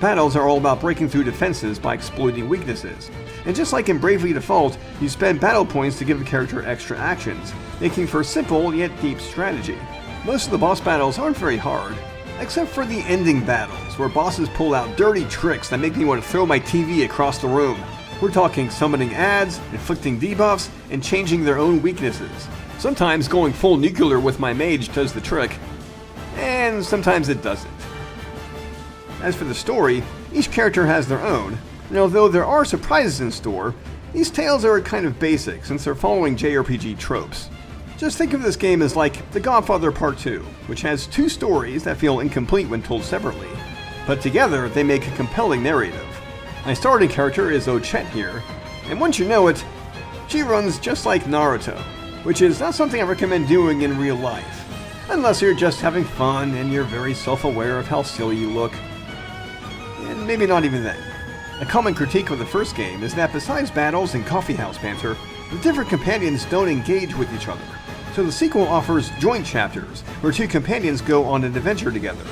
Battles are all about breaking through defenses by exploiting weaknesses. And just like in Bravely Default, you spend battle points to give a character extra actions, making for simple yet deep strategy. Most of the boss battles aren't very hard, except for the ending battles, where bosses pull out dirty tricks that make me want to throw my TV across the room. We're talking summoning ads, inflicting debuffs, and changing their own weaknesses. Sometimes going full nuclear with my mage does the trick, and sometimes it doesn't. As for the story, each character has their own, and although there are surprises in store, these tales are kind of basic since they're following JRPG tropes. Just think of this game as like The Godfather Part 2, which has two stories that feel incomplete when told separately, but together they make a compelling narrative. My starting character is Ochette here, and once you know it, she runs just like Naruto, which is not something I recommend doing in real life, unless you're just having fun and you're very self-aware of how silly you look. And maybe not even then. A common critique of the first game is that besides battles and coffeehouse banter, the different companions don't engage with each other. So the sequel offers joint chapters, where two companions go on an adventure together.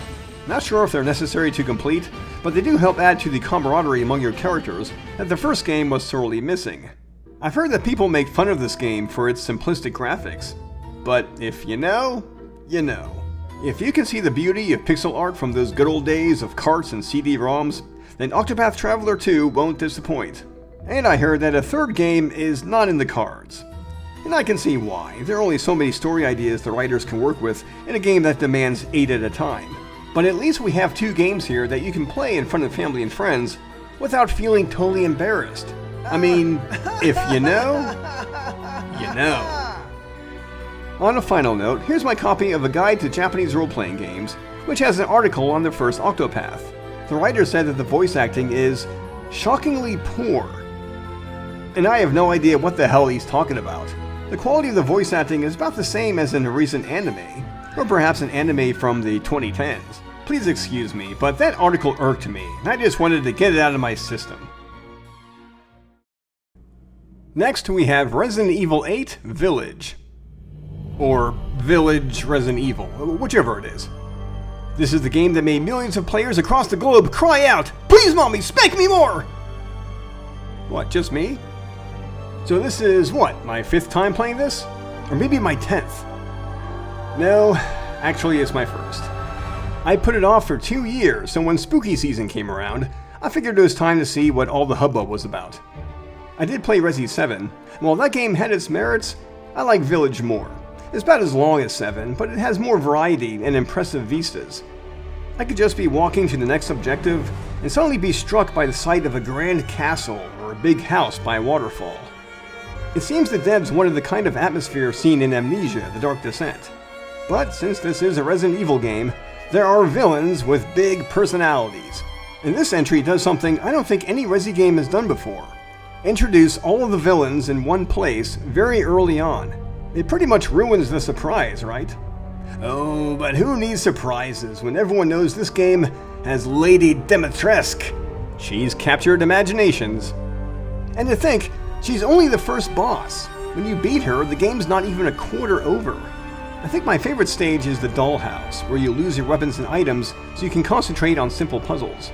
Not sure if they're necessary to complete, but they do help add to the camaraderie among your characters that the first game was sorely missing. I've heard that people make fun of this game for its simplistic graphics, but if you know, you know. If you can see the beauty of pixel art from those good old days of carts and CD-ROMs, then Octopath Traveler 2 won't disappoint. And I heard that a third game is not in the cards. And I can see why. There are only so many story ideas the writers can work with in a game that demands 8 at a time. But at least we have 2 games here that you can play in front of family and friends without feeling totally embarrassed. I mean, if you know, you know. On a final note, here's my copy of A Guide to Japanese Role-Playing Games, which has an article on the first Octopath. The writer said that the voice acting is shockingly poor. And I have no idea what the hell he's talking about. The quality of the voice acting is about the same as in a recent anime, or perhaps an anime from the 2010s. Please excuse me, but that article irked me, and I just wanted to get it out of my system. Next we have Resident Evil 8 Village. Or Village Resident Evil, whichever it is. This is the game that made millions of players across the globe cry out, "Please mommy, spank me more!" What, just me? So this is, what, my 5th time playing this? Or maybe my 10th? No, actually it's my 1st. I put it off for 2 years, so when spooky season came around, I figured it was time to see what all the hubbub was about. I did play Resi 7, and while that game had its merits, I like Village more. It's about as long as 7, but it has more variety and impressive vistas. I could just be walking to the next objective and suddenly be struck by the sight of a grand castle or a big house by a waterfall. It seems the devs wanted the kind of atmosphere seen in Amnesia: The Dark Descent. But since this is a Resident Evil game, there are villains with big personalities. And this entry does something I don't think any Resi game has done before. Introduce all of the villains in one place very early on. It pretty much ruins the surprise, right? Oh, but who needs surprises when everyone knows this game has Lady Dimitrescu? She's captured imaginations. And to think, she's only the first boss. When you beat her, the game's not even a quarter over. I think my favorite stage is the dollhouse, where you lose your weapons and items so you can concentrate on simple puzzles.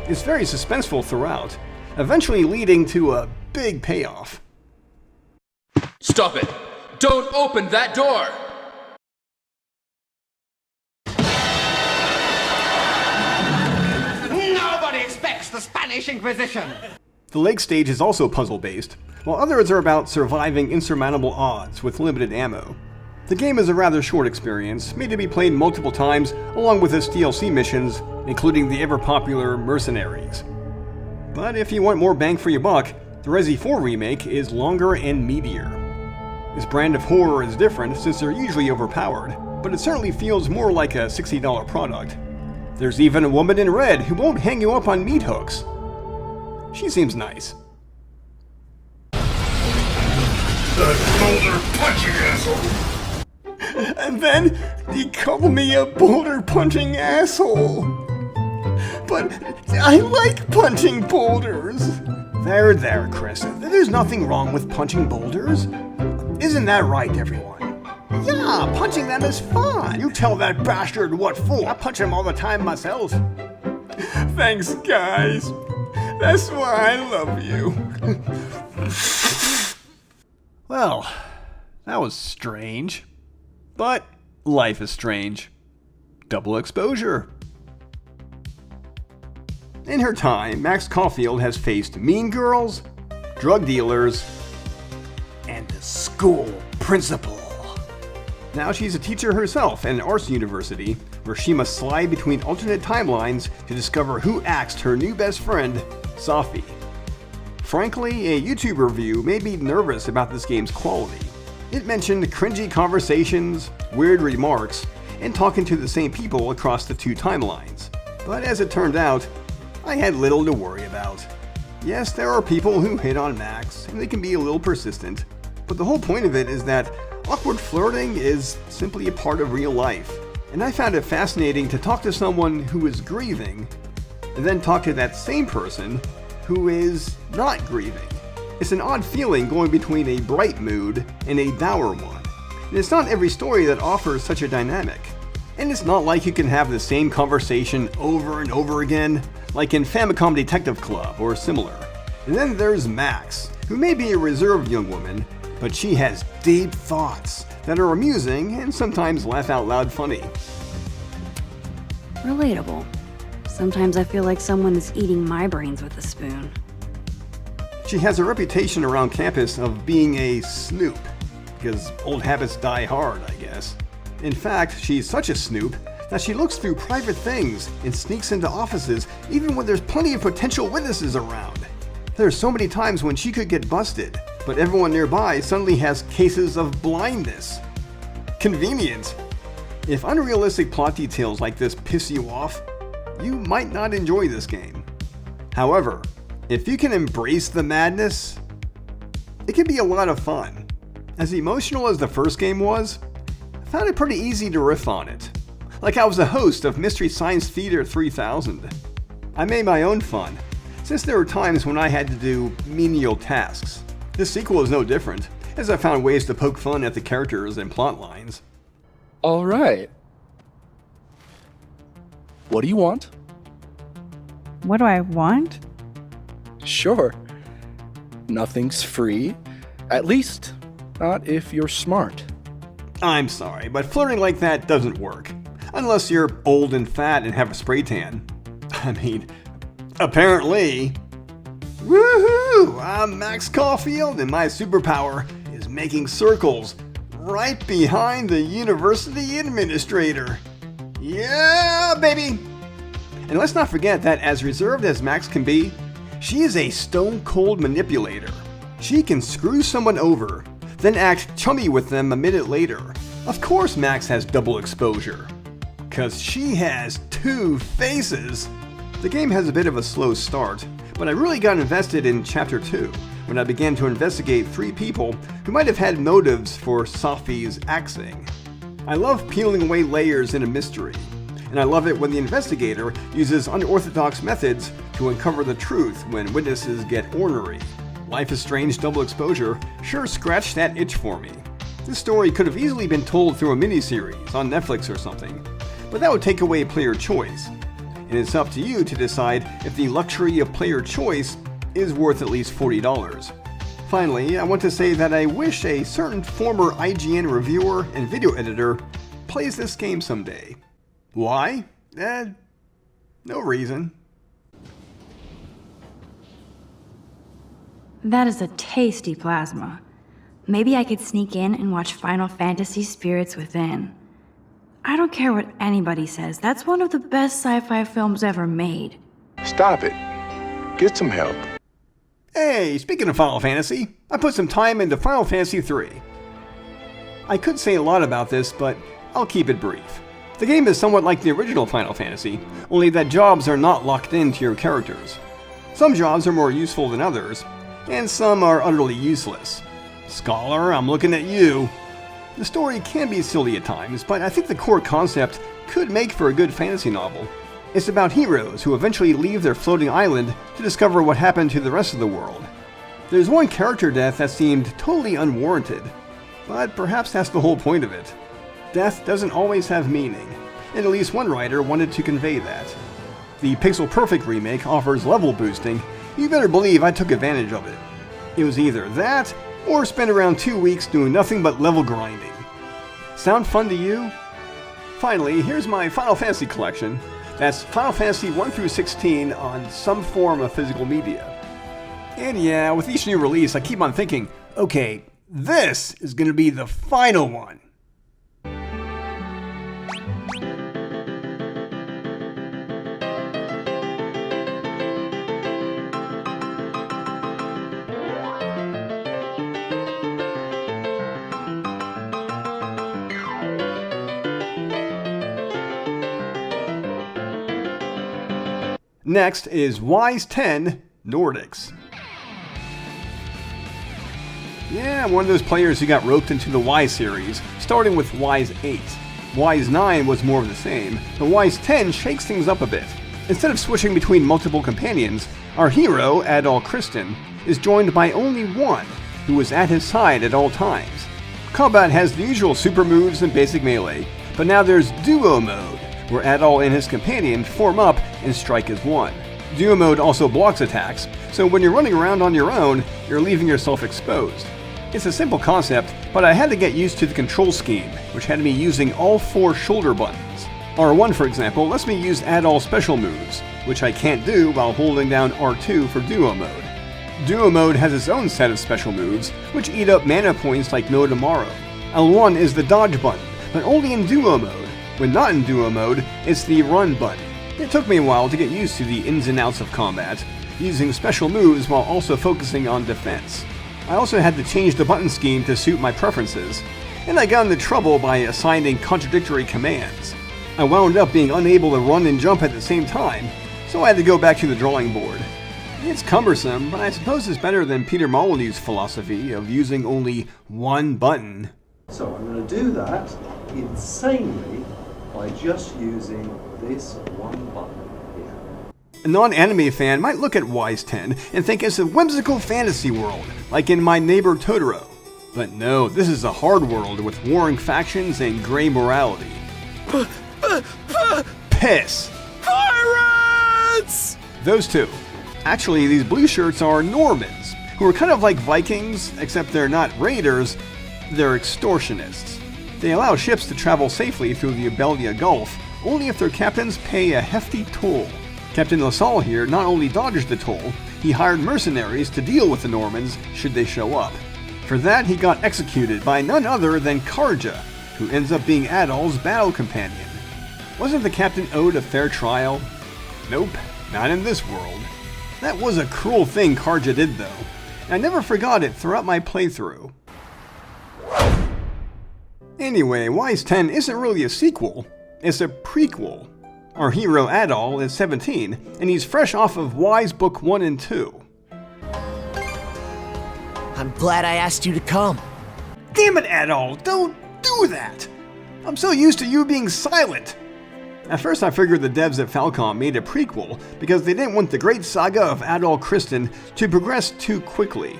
It's very suspenseful throughout, eventually leading to a big payoff. Stop it! Don't open that door! Nobody expects the Spanish Inquisition! The lake stage is also puzzle-based, while others are about surviving insurmountable odds with limited ammo. The game is a rather short experience, made to be played multiple times along with its DLC missions, including the ever-popular Mercenaries. But if you want more bang for your buck, the Resi 4 remake is longer and meatier. This brand of horror is different since they're usually overpowered, but it certainly feels more like a $60 product. There's even a woman in red who won't hang you up on meat hooks. She seems nice. The punching asshole. And then he called me a boulder punching asshole. But I like punching boulders. There, Chris. There's nothing wrong with punching boulders. Isn't that right, everyone? Yeah, punching them is fun. You tell that bastard what for. I punch him all the time myself. Thanks, guys. That's why I love you. Well, that was strange. But life is strange. Double exposure. In her time, Max Caulfield has faced mean girls, drug dealers, and the school principal. Now she's a teacher herself at an arts university, where she must slide between alternate timelines to discover who axed her new best friend, Sophie. Frankly, a YouTube review made me nervous about this game's quality. It mentioned cringy conversations, weird remarks, and talking to the same people across the two timelines. But as it turned out, I had little to worry about. Yes, there are people who hit on Max, and they can be a little persistent, but the whole point of it is that awkward flirting is simply a part of real life. And I found it fascinating to talk to someone who is grieving, and then talk to that same person who is not grieving. It's an odd feeling going between a bright mood and a dour one. And it's not every story that offers such a dynamic. And it's not like you can have the same conversation over and over again, like in Famicom Detective Club or similar. And then there's Max, who may be a reserved young woman, but she has deep thoughts that are amusing and sometimes laugh out loud funny. Relatable. Sometimes I feel like someone is eating my brains with a spoon. She has a reputation around campus of being a snoop, because old habits die hard, I guess. In fact, she's such a snoop that she looks through private things and sneaks into offices even when there's plenty of potential witnesses around. There are so many times when she could get busted, but everyone nearby suddenly has cases of blindness. Convenient. If unrealistic plot details like this piss you off, you might not enjoy this game. However, if you can embrace the madness, it can be a lot of fun. As emotional as the first game was, I found it pretty easy to riff on it. Like I was a host of Mystery Science Theater 3000. I made my own fun, since there were times when I had to do menial tasks. This sequel is no different, as I found ways to poke fun at the characters and plot lines. Alright. What do you want? What do I want? Sure. Nothing's free. At least, not if you're smart. I'm sorry, but flirting like that doesn't work. Unless you're old and fat and have a spray tan. I mean, apparently. Woohoo! I'm Max Caulfield, and my superpower is making circles right behind the university administrator. Yeah, baby! And let's not forget that as reserved as Max can be, she is a stone-cold manipulator. She can screw someone over, then act chummy with them a minute later. Of course Max has double exposure, 'cause she has two faces. The game has a bit of a slow start, but I really got invested in Chapter 2, when I began to investigate 3 people who might have had motives for Sophie's axing. I love peeling away layers in a mystery, and I love it when the investigator uses unorthodox methods to uncover the truth when witnesses get ornery. Life is Strange Double Exposure sure scratched that itch for me. This story could have easily been told through a miniseries on Netflix or something, but that would take away player choice. And it's up to you to decide if the luxury of player choice is worth at least $40. Finally, I want to say that I wish a certain former IGN reviewer and video editor plays this game someday. Why? No reason. That is a tasty plasma. Maybe I could sneak in and watch Final Fantasy Spirits Within. I don't care what anybody says, that's one of the best sci-fi films ever made. Stop it. Get some help. Hey, speaking of Final Fantasy, I put some time into Final Fantasy 3. I could say a lot about this, but I'll keep it brief. The game is somewhat like the original Final Fantasy, only that jobs are not locked into your characters. Some jobs are more useful than others, and some are utterly useless. Scholar, I'm looking at you. The story can be silly at times, but I think the core concept could make for a good fantasy novel. It's about heroes who eventually leave their floating island to discover what happened to the rest of the world. There's one character death that seemed totally unwarranted, but perhaps that's the whole point of it. Death doesn't always have meaning, and at least one writer wanted to convey that. The Pixel Perfect remake offers level boosting. You better believe I took advantage of it. It was either that, or spend around 2 weeks doing nothing but level grinding. Sound fun to you? Finally, here's my Final Fantasy collection. That's Final Fantasy 1 through 16 on some form of physical media. And yeah, with each new release, I keep on thinking, okay, this is going to be the final one. Next is Wise 10 Nordics. Yeah, I'm one of those players who got roped into the Wise series, starting with Wise 8. Wise 9 was more of the same, but Wise 10 shakes things up a bit. Instead of switching between multiple companions, our hero, Adol Kristen, is joined by only one, who is at his side at all times. Combat has the usual super moves and basic melee, but now there's Duo Mode, where Adol and his companion form up and strike as one. Duo Mode also blocks attacks, so when you're running around on your own, you're leaving yourself exposed. It's a simple concept, but I had to get used to the control scheme, which had me using all 4 shoulder buttons. R1, for example, lets me use Adol special moves, which I can't do while holding down R2 for Duo Mode. Duo Mode has its own set of special moves, which eat up mana points like no tomorrow. L1 is the dodge button, but only in Duo Mode. When not in Duo Mode, it's the run button. It took me a while to get used to the ins and outs of combat, using special moves while also focusing on defense. I also had to change the button scheme to suit my preferences, and I got into trouble by assigning contradictory commands. I wound up being unable to run and jump at the same time, so I had to go back to the drawing board. It's cumbersome, but I suppose it's better than Peter Molyneux's philosophy of using only one button. So I'm going to do that insanely by just using this one button. A non-anime fan might look at Wise 10 and think it's a whimsical fantasy world, like in My Neighbor Totoro. But no, this is a hard world with warring factions and gray morality. Piss! Pirates! Those two. Actually, these blue shirts are Normans, who are kind of like Vikings, except they're not raiders, they're extortionists. They allow ships to travel safely through the Abelia Gulf, only if their captains pay a hefty toll. Captain LaSalle here not only dodged the toll, he hired mercenaries to deal with the Normans should they show up. For that, he got executed by none other than Karja, who ends up being Adol's battle companion. Wasn't the captain owed a fair trial? Nope, not in this world. That was a cruel thing Karja did though. I never forgot it throughout my playthrough. Anyway, Wise 10 isn't really a sequel, it's a prequel. Our hero Adol is 17, and he's fresh off of Wise Book 1 and 2. I'm glad I asked you to come. Damn it, Adol, don't do that! I'm so used to you being silent! At first I figured the devs at Falcom made a prequel because they didn't want the great saga of Adol Kristen to progress too quickly.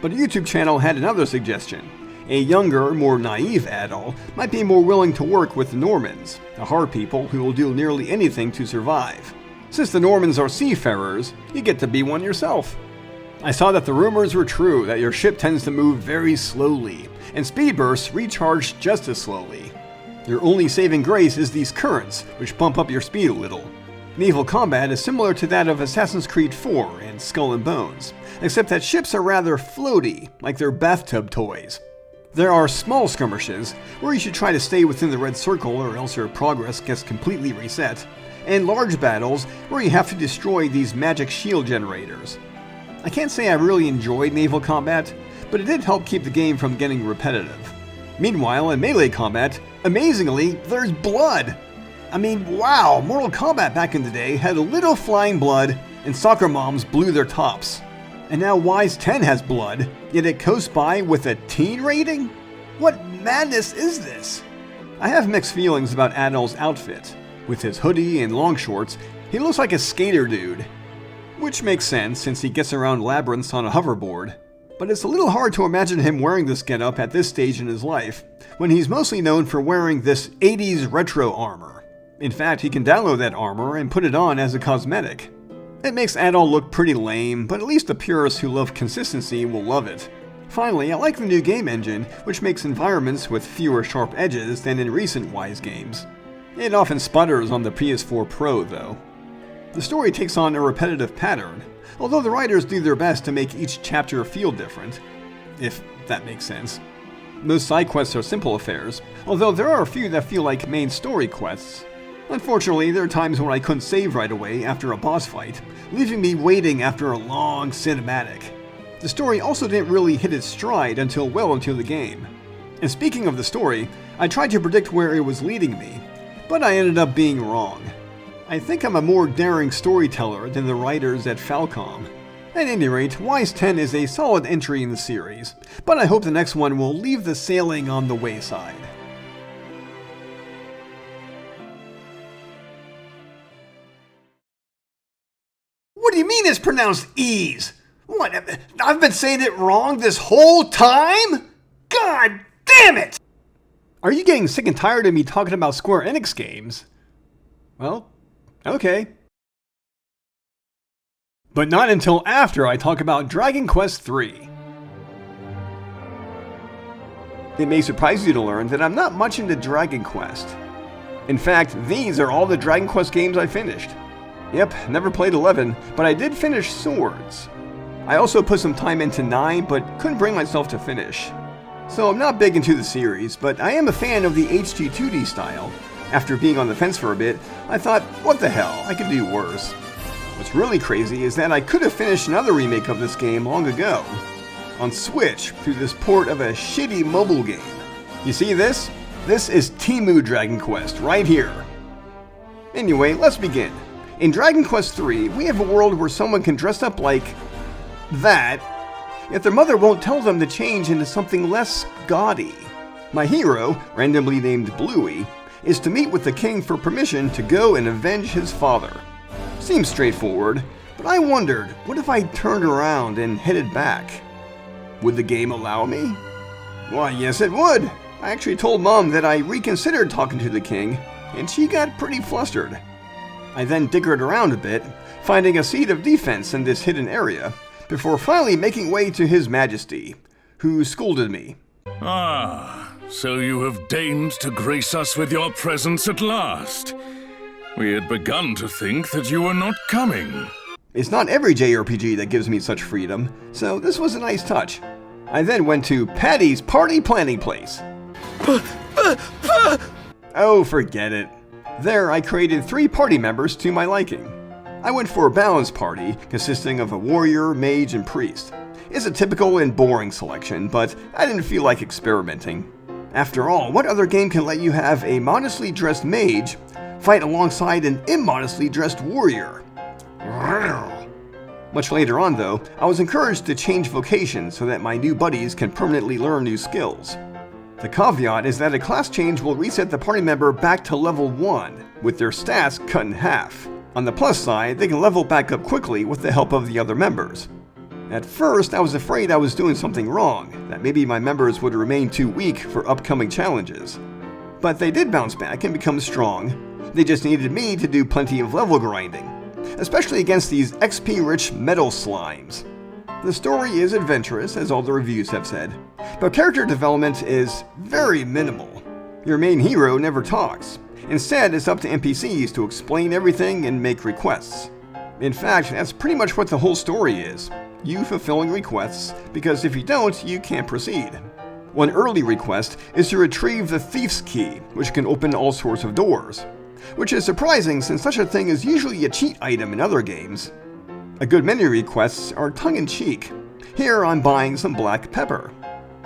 But a YouTube channel had another suggestion. A younger, more naive Adol might be more willing to work with the Normans, a hard people who will do nearly anything to survive. Since the Normans are seafarers, you get to be one yourself. I saw that the rumors were true that your ship tends to move very slowly, and speed bursts recharge just as slowly. Your only saving grace is these currents, which bump up your speed a little. Naval combat is similar to that of Assassin's Creed 4 and Skull and Bones, except that ships are rather floaty, like they're bathtub toys. There are small skirmishes, where you should try to stay within the red circle or else your progress gets completely reset, and large battles where you have to destroy these magic shield generators. I can't say I really enjoyed naval combat, but it did help keep the game from getting repetitive. Meanwhile, in melee combat, amazingly, there's blood! I mean, wow, Mortal Kombat back in the day had a little flying blood, and soccer moms blew their tops. And now Wise 10 has blood, yet it coasts by with a teen rating? What madness is this? I have mixed feelings about Adol's outfit. With his hoodie and long shorts, he looks like a skater dude. Which makes sense since he gets around labyrinths on a hoverboard. But it's a little hard to imagine him wearing this getup at this stage in his life, when he's mostly known for wearing this 80s retro armor. In fact, he can download that armor and put it on as a cosmetic. It makes Adol look pretty lame, but at least the purists who love consistency will love it. Finally, I like the new game engine, which makes environments with fewer sharp edges than in recent Wise games. It often sputters on the PS4 Pro, though. The story takes on a repetitive pattern, although the writers do their best to make each chapter feel different, if that makes sense. Most side quests are simple affairs, although there are a few that feel like main story quests. Unfortunately, there are times when I couldn't save right away after a boss fight, leaving me waiting after a long cinematic. The story also didn't really hit its stride until well into the game. And speaking of the story, I tried to predict where it was leading me, but I ended up being wrong. I think I'm a more daring storyteller than the writers at Falcom. At any rate, Wise 10 is a solid entry in the series, but I hope the next one will leave the sailing on the wayside. What do you mean it's pronounced ease? What, I've been saying it wrong this whole time? God damn it! Are you getting sick and tired of me talking about Square Enix games? Well, okay. But not until after I talk about Dragon Quest III. It may surprise you to learn that I'm not much into Dragon Quest. In fact, these are all the Dragon Quest games I finished. Yep, never played 11, but I did finish Swords. I also put some time into 9, but couldn't bring myself to finish. So I'm not big into the series, but I am a fan of the HD 2D style. After being on the fence for a bit, I thought, what the hell, I could do worse. What's really crazy is that I could have finished another remake of this game long ago. On Switch, through this port of a shitty mobile game. You see this? This is Temu Dragon Quest, right here. Anyway, let's begin. In Dragon Quest III, we have a world where someone can dress up like that, yet their mother won't tell them to change into something less gaudy. My hero, randomly named Bluey, is to meet with the king for permission to go and avenge his father. Seems straightforward, but I wondered, what if I turned around and headed back? Would the game allow me? Why, yes it would! I actually told Mom that I reconsidered talking to the king, and she got pretty flustered. I then dickered around a bit, finding a seat of defense in this hidden area, before finally making way to His Majesty, who scolded me. Ah, so you have deigned to grace us with your presence at last. We had begun to think that you were not coming. It's not every JRPG that gives me such freedom, so this was a nice touch. I then went to Patty's party planning place. Oh, forget it. There, I created 3 party members to my liking. I went for a balanced party, consisting of a warrior, mage, and priest. It's a typical and boring selection, but I didn't feel like experimenting. After all, what other game can let you have a modestly dressed mage fight alongside an immodestly dressed warrior? Much later on, though, I was encouraged to change vocations so that my new buddies can permanently learn new skills. The caveat is that a class change will reset the party member back to level 1, with their stats cut in half. On the plus side, they can level back up quickly with the help of the other members. At first, I was afraid I was doing something wrong, that maybe my members would remain too weak for upcoming challenges. But they did bounce back and become strong. They just needed me to do plenty of level grinding, especially against these XP-rich metal slimes. The story is adventurous, as all the reviews have said, but character development is very minimal. Your main hero never talks. Instead, it's up to NPCs to explain everything and make requests. In fact, that's pretty much what the whole story is. You fulfilling requests, because if you don't, you can't proceed. One early request is to retrieve the Thief's Key, which can open all sorts of doors. Which is surprising since such a thing is usually a cheat item in other games. A good many requests are tongue-in-cheek. Here I'm buying some black pepper.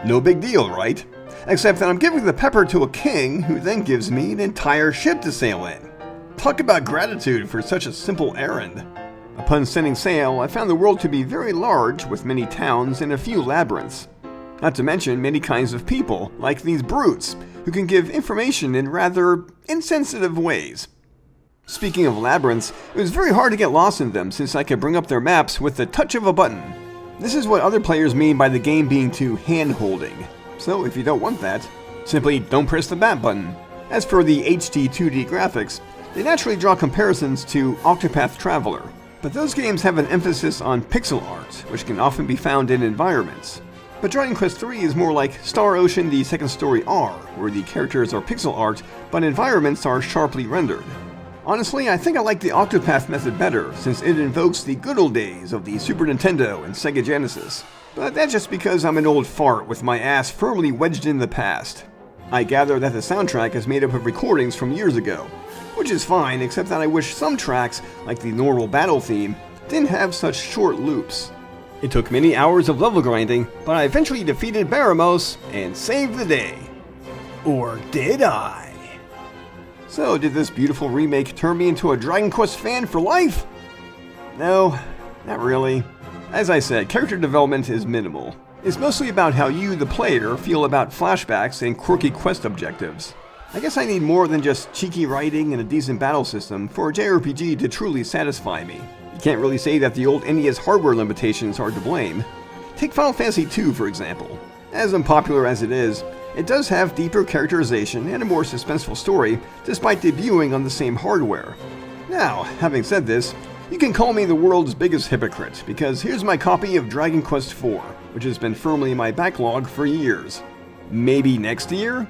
No big deal, right? Except that I'm giving the pepper to a king who then gives me an entire ship to sail in. Talk about gratitude for such a simple errand. Upon setting sail, I found the world to be very large, with many towns and a few labyrinths. Not to mention many kinds of people, like these brutes, who can give information in rather insensitive ways. Speaking of labyrinths, it was very hard to get lost in them since I could bring up their maps with the touch of a button. This is what other players mean by the game being too hand-holding. So if you don't want that, simply don't press the map button. As for the HD 2D graphics, they naturally draw comparisons to Octopath Traveler, but those games have an emphasis on pixel art, which can often be found in environments. But Dragon Quest III is more like Star Ocean: The Second Story R, where the characters are pixel art, but environments are sharply rendered. Honestly, I think I like the Octopath method better, since it invokes the good old days of the Super Nintendo and Sega Genesis. But that's just because I'm an old fart with my ass firmly wedged in the past. I gather that the soundtrack is made up of recordings from years ago, which is fine, except that I wish some tracks, like the normal battle theme, didn't have such short loops. It took many hours of level grinding, but I eventually defeated Baramos and saved the day. Or did I? So, did this beautiful remake turn me into a Dragon Quest fan for life? No, not really. As I said, character development is minimal. It's mostly about how you, the player, feel about flashbacks and quirky quest objectives. I guess I need more than just cheeky writing and a decent battle system for a JRPG to truly satisfy me. You can't really say that the old NES hardware limitations are to blame. Take Final Fantasy II, for example. As unpopular as it is, it does have deeper characterization and a more suspenseful story, despite debuting on the same hardware. Now, having said this, you can call me the world's biggest hypocrite, because here's my copy of Dragon Quest IV, which has been firmly in my backlog for years. Maybe next year?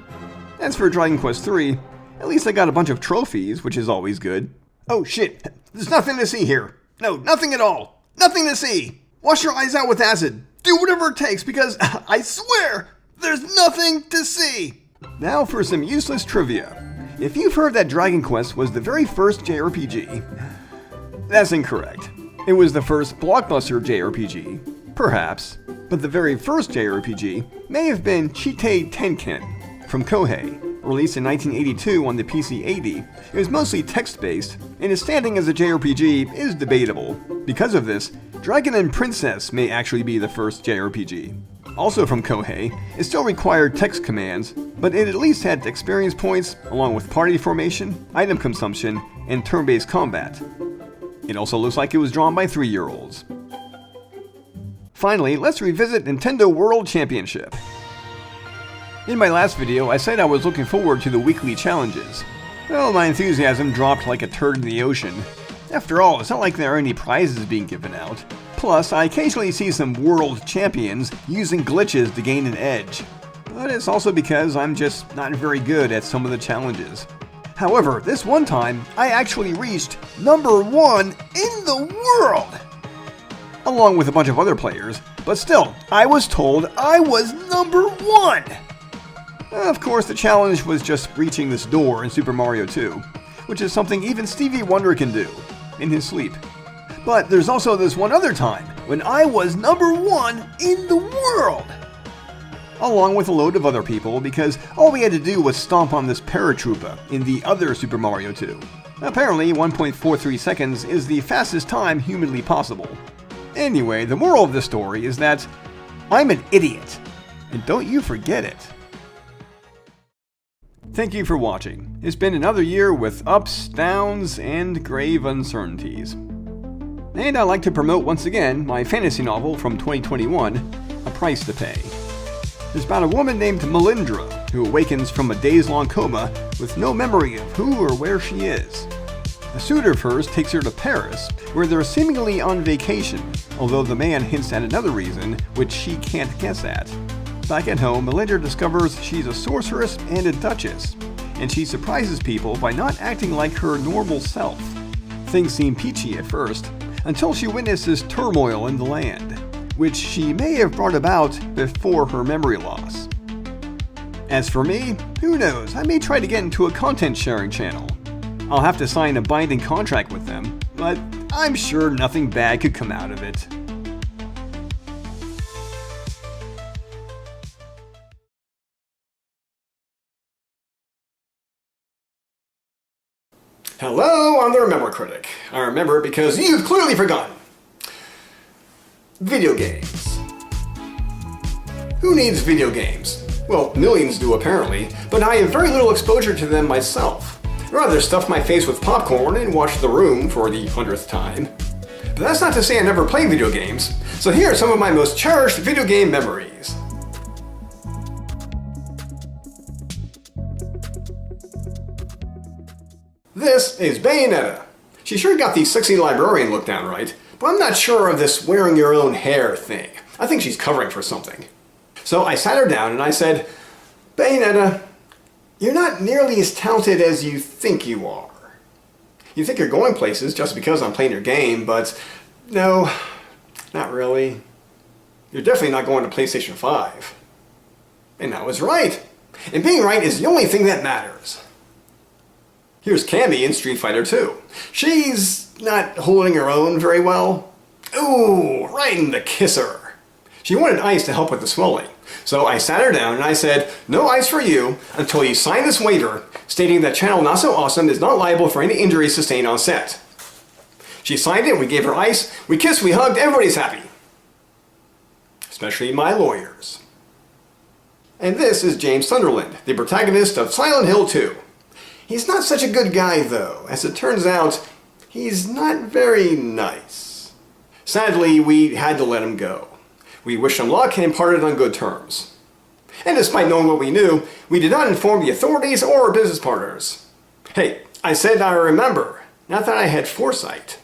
As for Dragon Quest III, at least I got a bunch of trophies, which is always good. Oh shit, there's nothing to see here. No, nothing at all. Nothing to see. Wash your eyes out with acid. Do whatever it takes, because I swear, there's nothing to see! Now for some useless trivia. If you've heard that Dragon Quest was the very first JRPG, that's incorrect. It was the first blockbuster JRPG, perhaps, but the very first JRPG may have been Chite Tenkin from Koei. Released in 1982 on the PC-80, it was mostly text-based, and its standing as a JRPG is debatable. Because of this, Dragon and Princess may actually be the first JRPG. Also from Koei, it still required text commands, but it at least had experience points, along with party formation, item consumption, and turn-based combat. It also looks like it was drawn by 3-year-olds. Finally, let's revisit Nintendo World Championship. In my last video, I said I was looking forward to the weekly challenges. Well, my enthusiasm dropped like a turd in the ocean. After all, it's not like there are any prizes being given out. Plus, I occasionally see some world champions using glitches to gain an edge. But it's also because I'm just not very good at some of the challenges. However, this one time, I actually reached #1 in the world! Along with a bunch of other players, but still, I was told I was #1! Of course, the challenge was just reaching this door in Super Mario 2, which is something even Stevie Wonder can do, in his sleep. But there's also this one other time, when I was #1 in the world! Along with a load of other people, because all we had to do was stomp on this paratroopa in the other Super Mario 2. Apparently, 1.43 seconds is the fastest time humanly possible. Anyway, the moral of this story is that I'm an idiot, and don't you forget it. Thank you for watching. It's been another year with ups, downs, and grave uncertainties. And I'd like to promote once again my fantasy novel from 2021, A Price to Pay. It's about a woman named Melindra who awakens from a days-long coma with no memory of who or where she is. A suitor of hers takes her to Paris, where they're seemingly on vacation, although the man hints at another reason, which she can't guess at. Back at home, Melindra discovers she's a sorceress and a duchess, and she surprises people by not acting like her normal self. Things seem peachy at first, until she witnesses turmoil in the land, which she may have brought about before her memory loss. As for me, who knows, I may try to get into a content sharing channel. I'll have to sign a binding contract with them, but I'm sure nothing bad could come out of it. Hello, I'm the Remember Critic. I remember because you've clearly forgotten. Video games. Who needs video games? Well, millions do apparently, but I have very little exposure to them myself. I'd rather stuff my face with popcorn and watch The Room for the 100th time. But that's not to say I never play video games, so here are some of my most cherished video game memories. This is Bayonetta. She sure got the sexy librarian look down right, but I'm not sure of this wearing your own hair thing. I think she's covering for something. So I sat her down and I said, Bayonetta, you're not nearly as talented as you think you are. You think you're going places just because I'm playing your game, but no, not really. You're definitely not going to PlayStation 5. And I was right. And being right is the only thing that matters. Here's Cammy in Street Fighter 2. She's not holding her own very well. Ooh, right in the kisser. She wanted ice to help with the swelling. So I sat her down and I said, no ice for you until you sign this waiver stating that Channel Not So Awesome is not liable for any injuries sustained on set. She signed it, we gave her ice, we kissed, we hugged, everybody's happy. Especially my lawyers. And this is James Sunderland, the protagonist of Silent Hill 2. He's not such a good guy though. As it turns out, he's not very nice. Sadly, we had to let him go. We wished him luck and parted on good terms. And despite knowing what we knew, we did not inform the authorities or our business partners. Hey, I said I remember, not that I had foresight.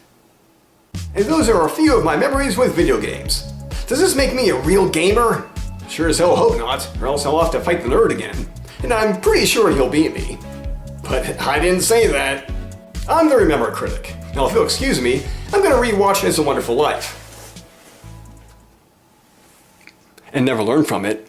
And those are a few of my memories with video games. Does this make me a real gamer? Sure as hell hope not, or else I'll have to fight the nerd again. And I'm pretty sure he'll beat me. But I didn't say that. I'm the Remember Critic. Now if you'll excuse me, I'm going to rewatch It's a Wonderful Life. And never learn from it.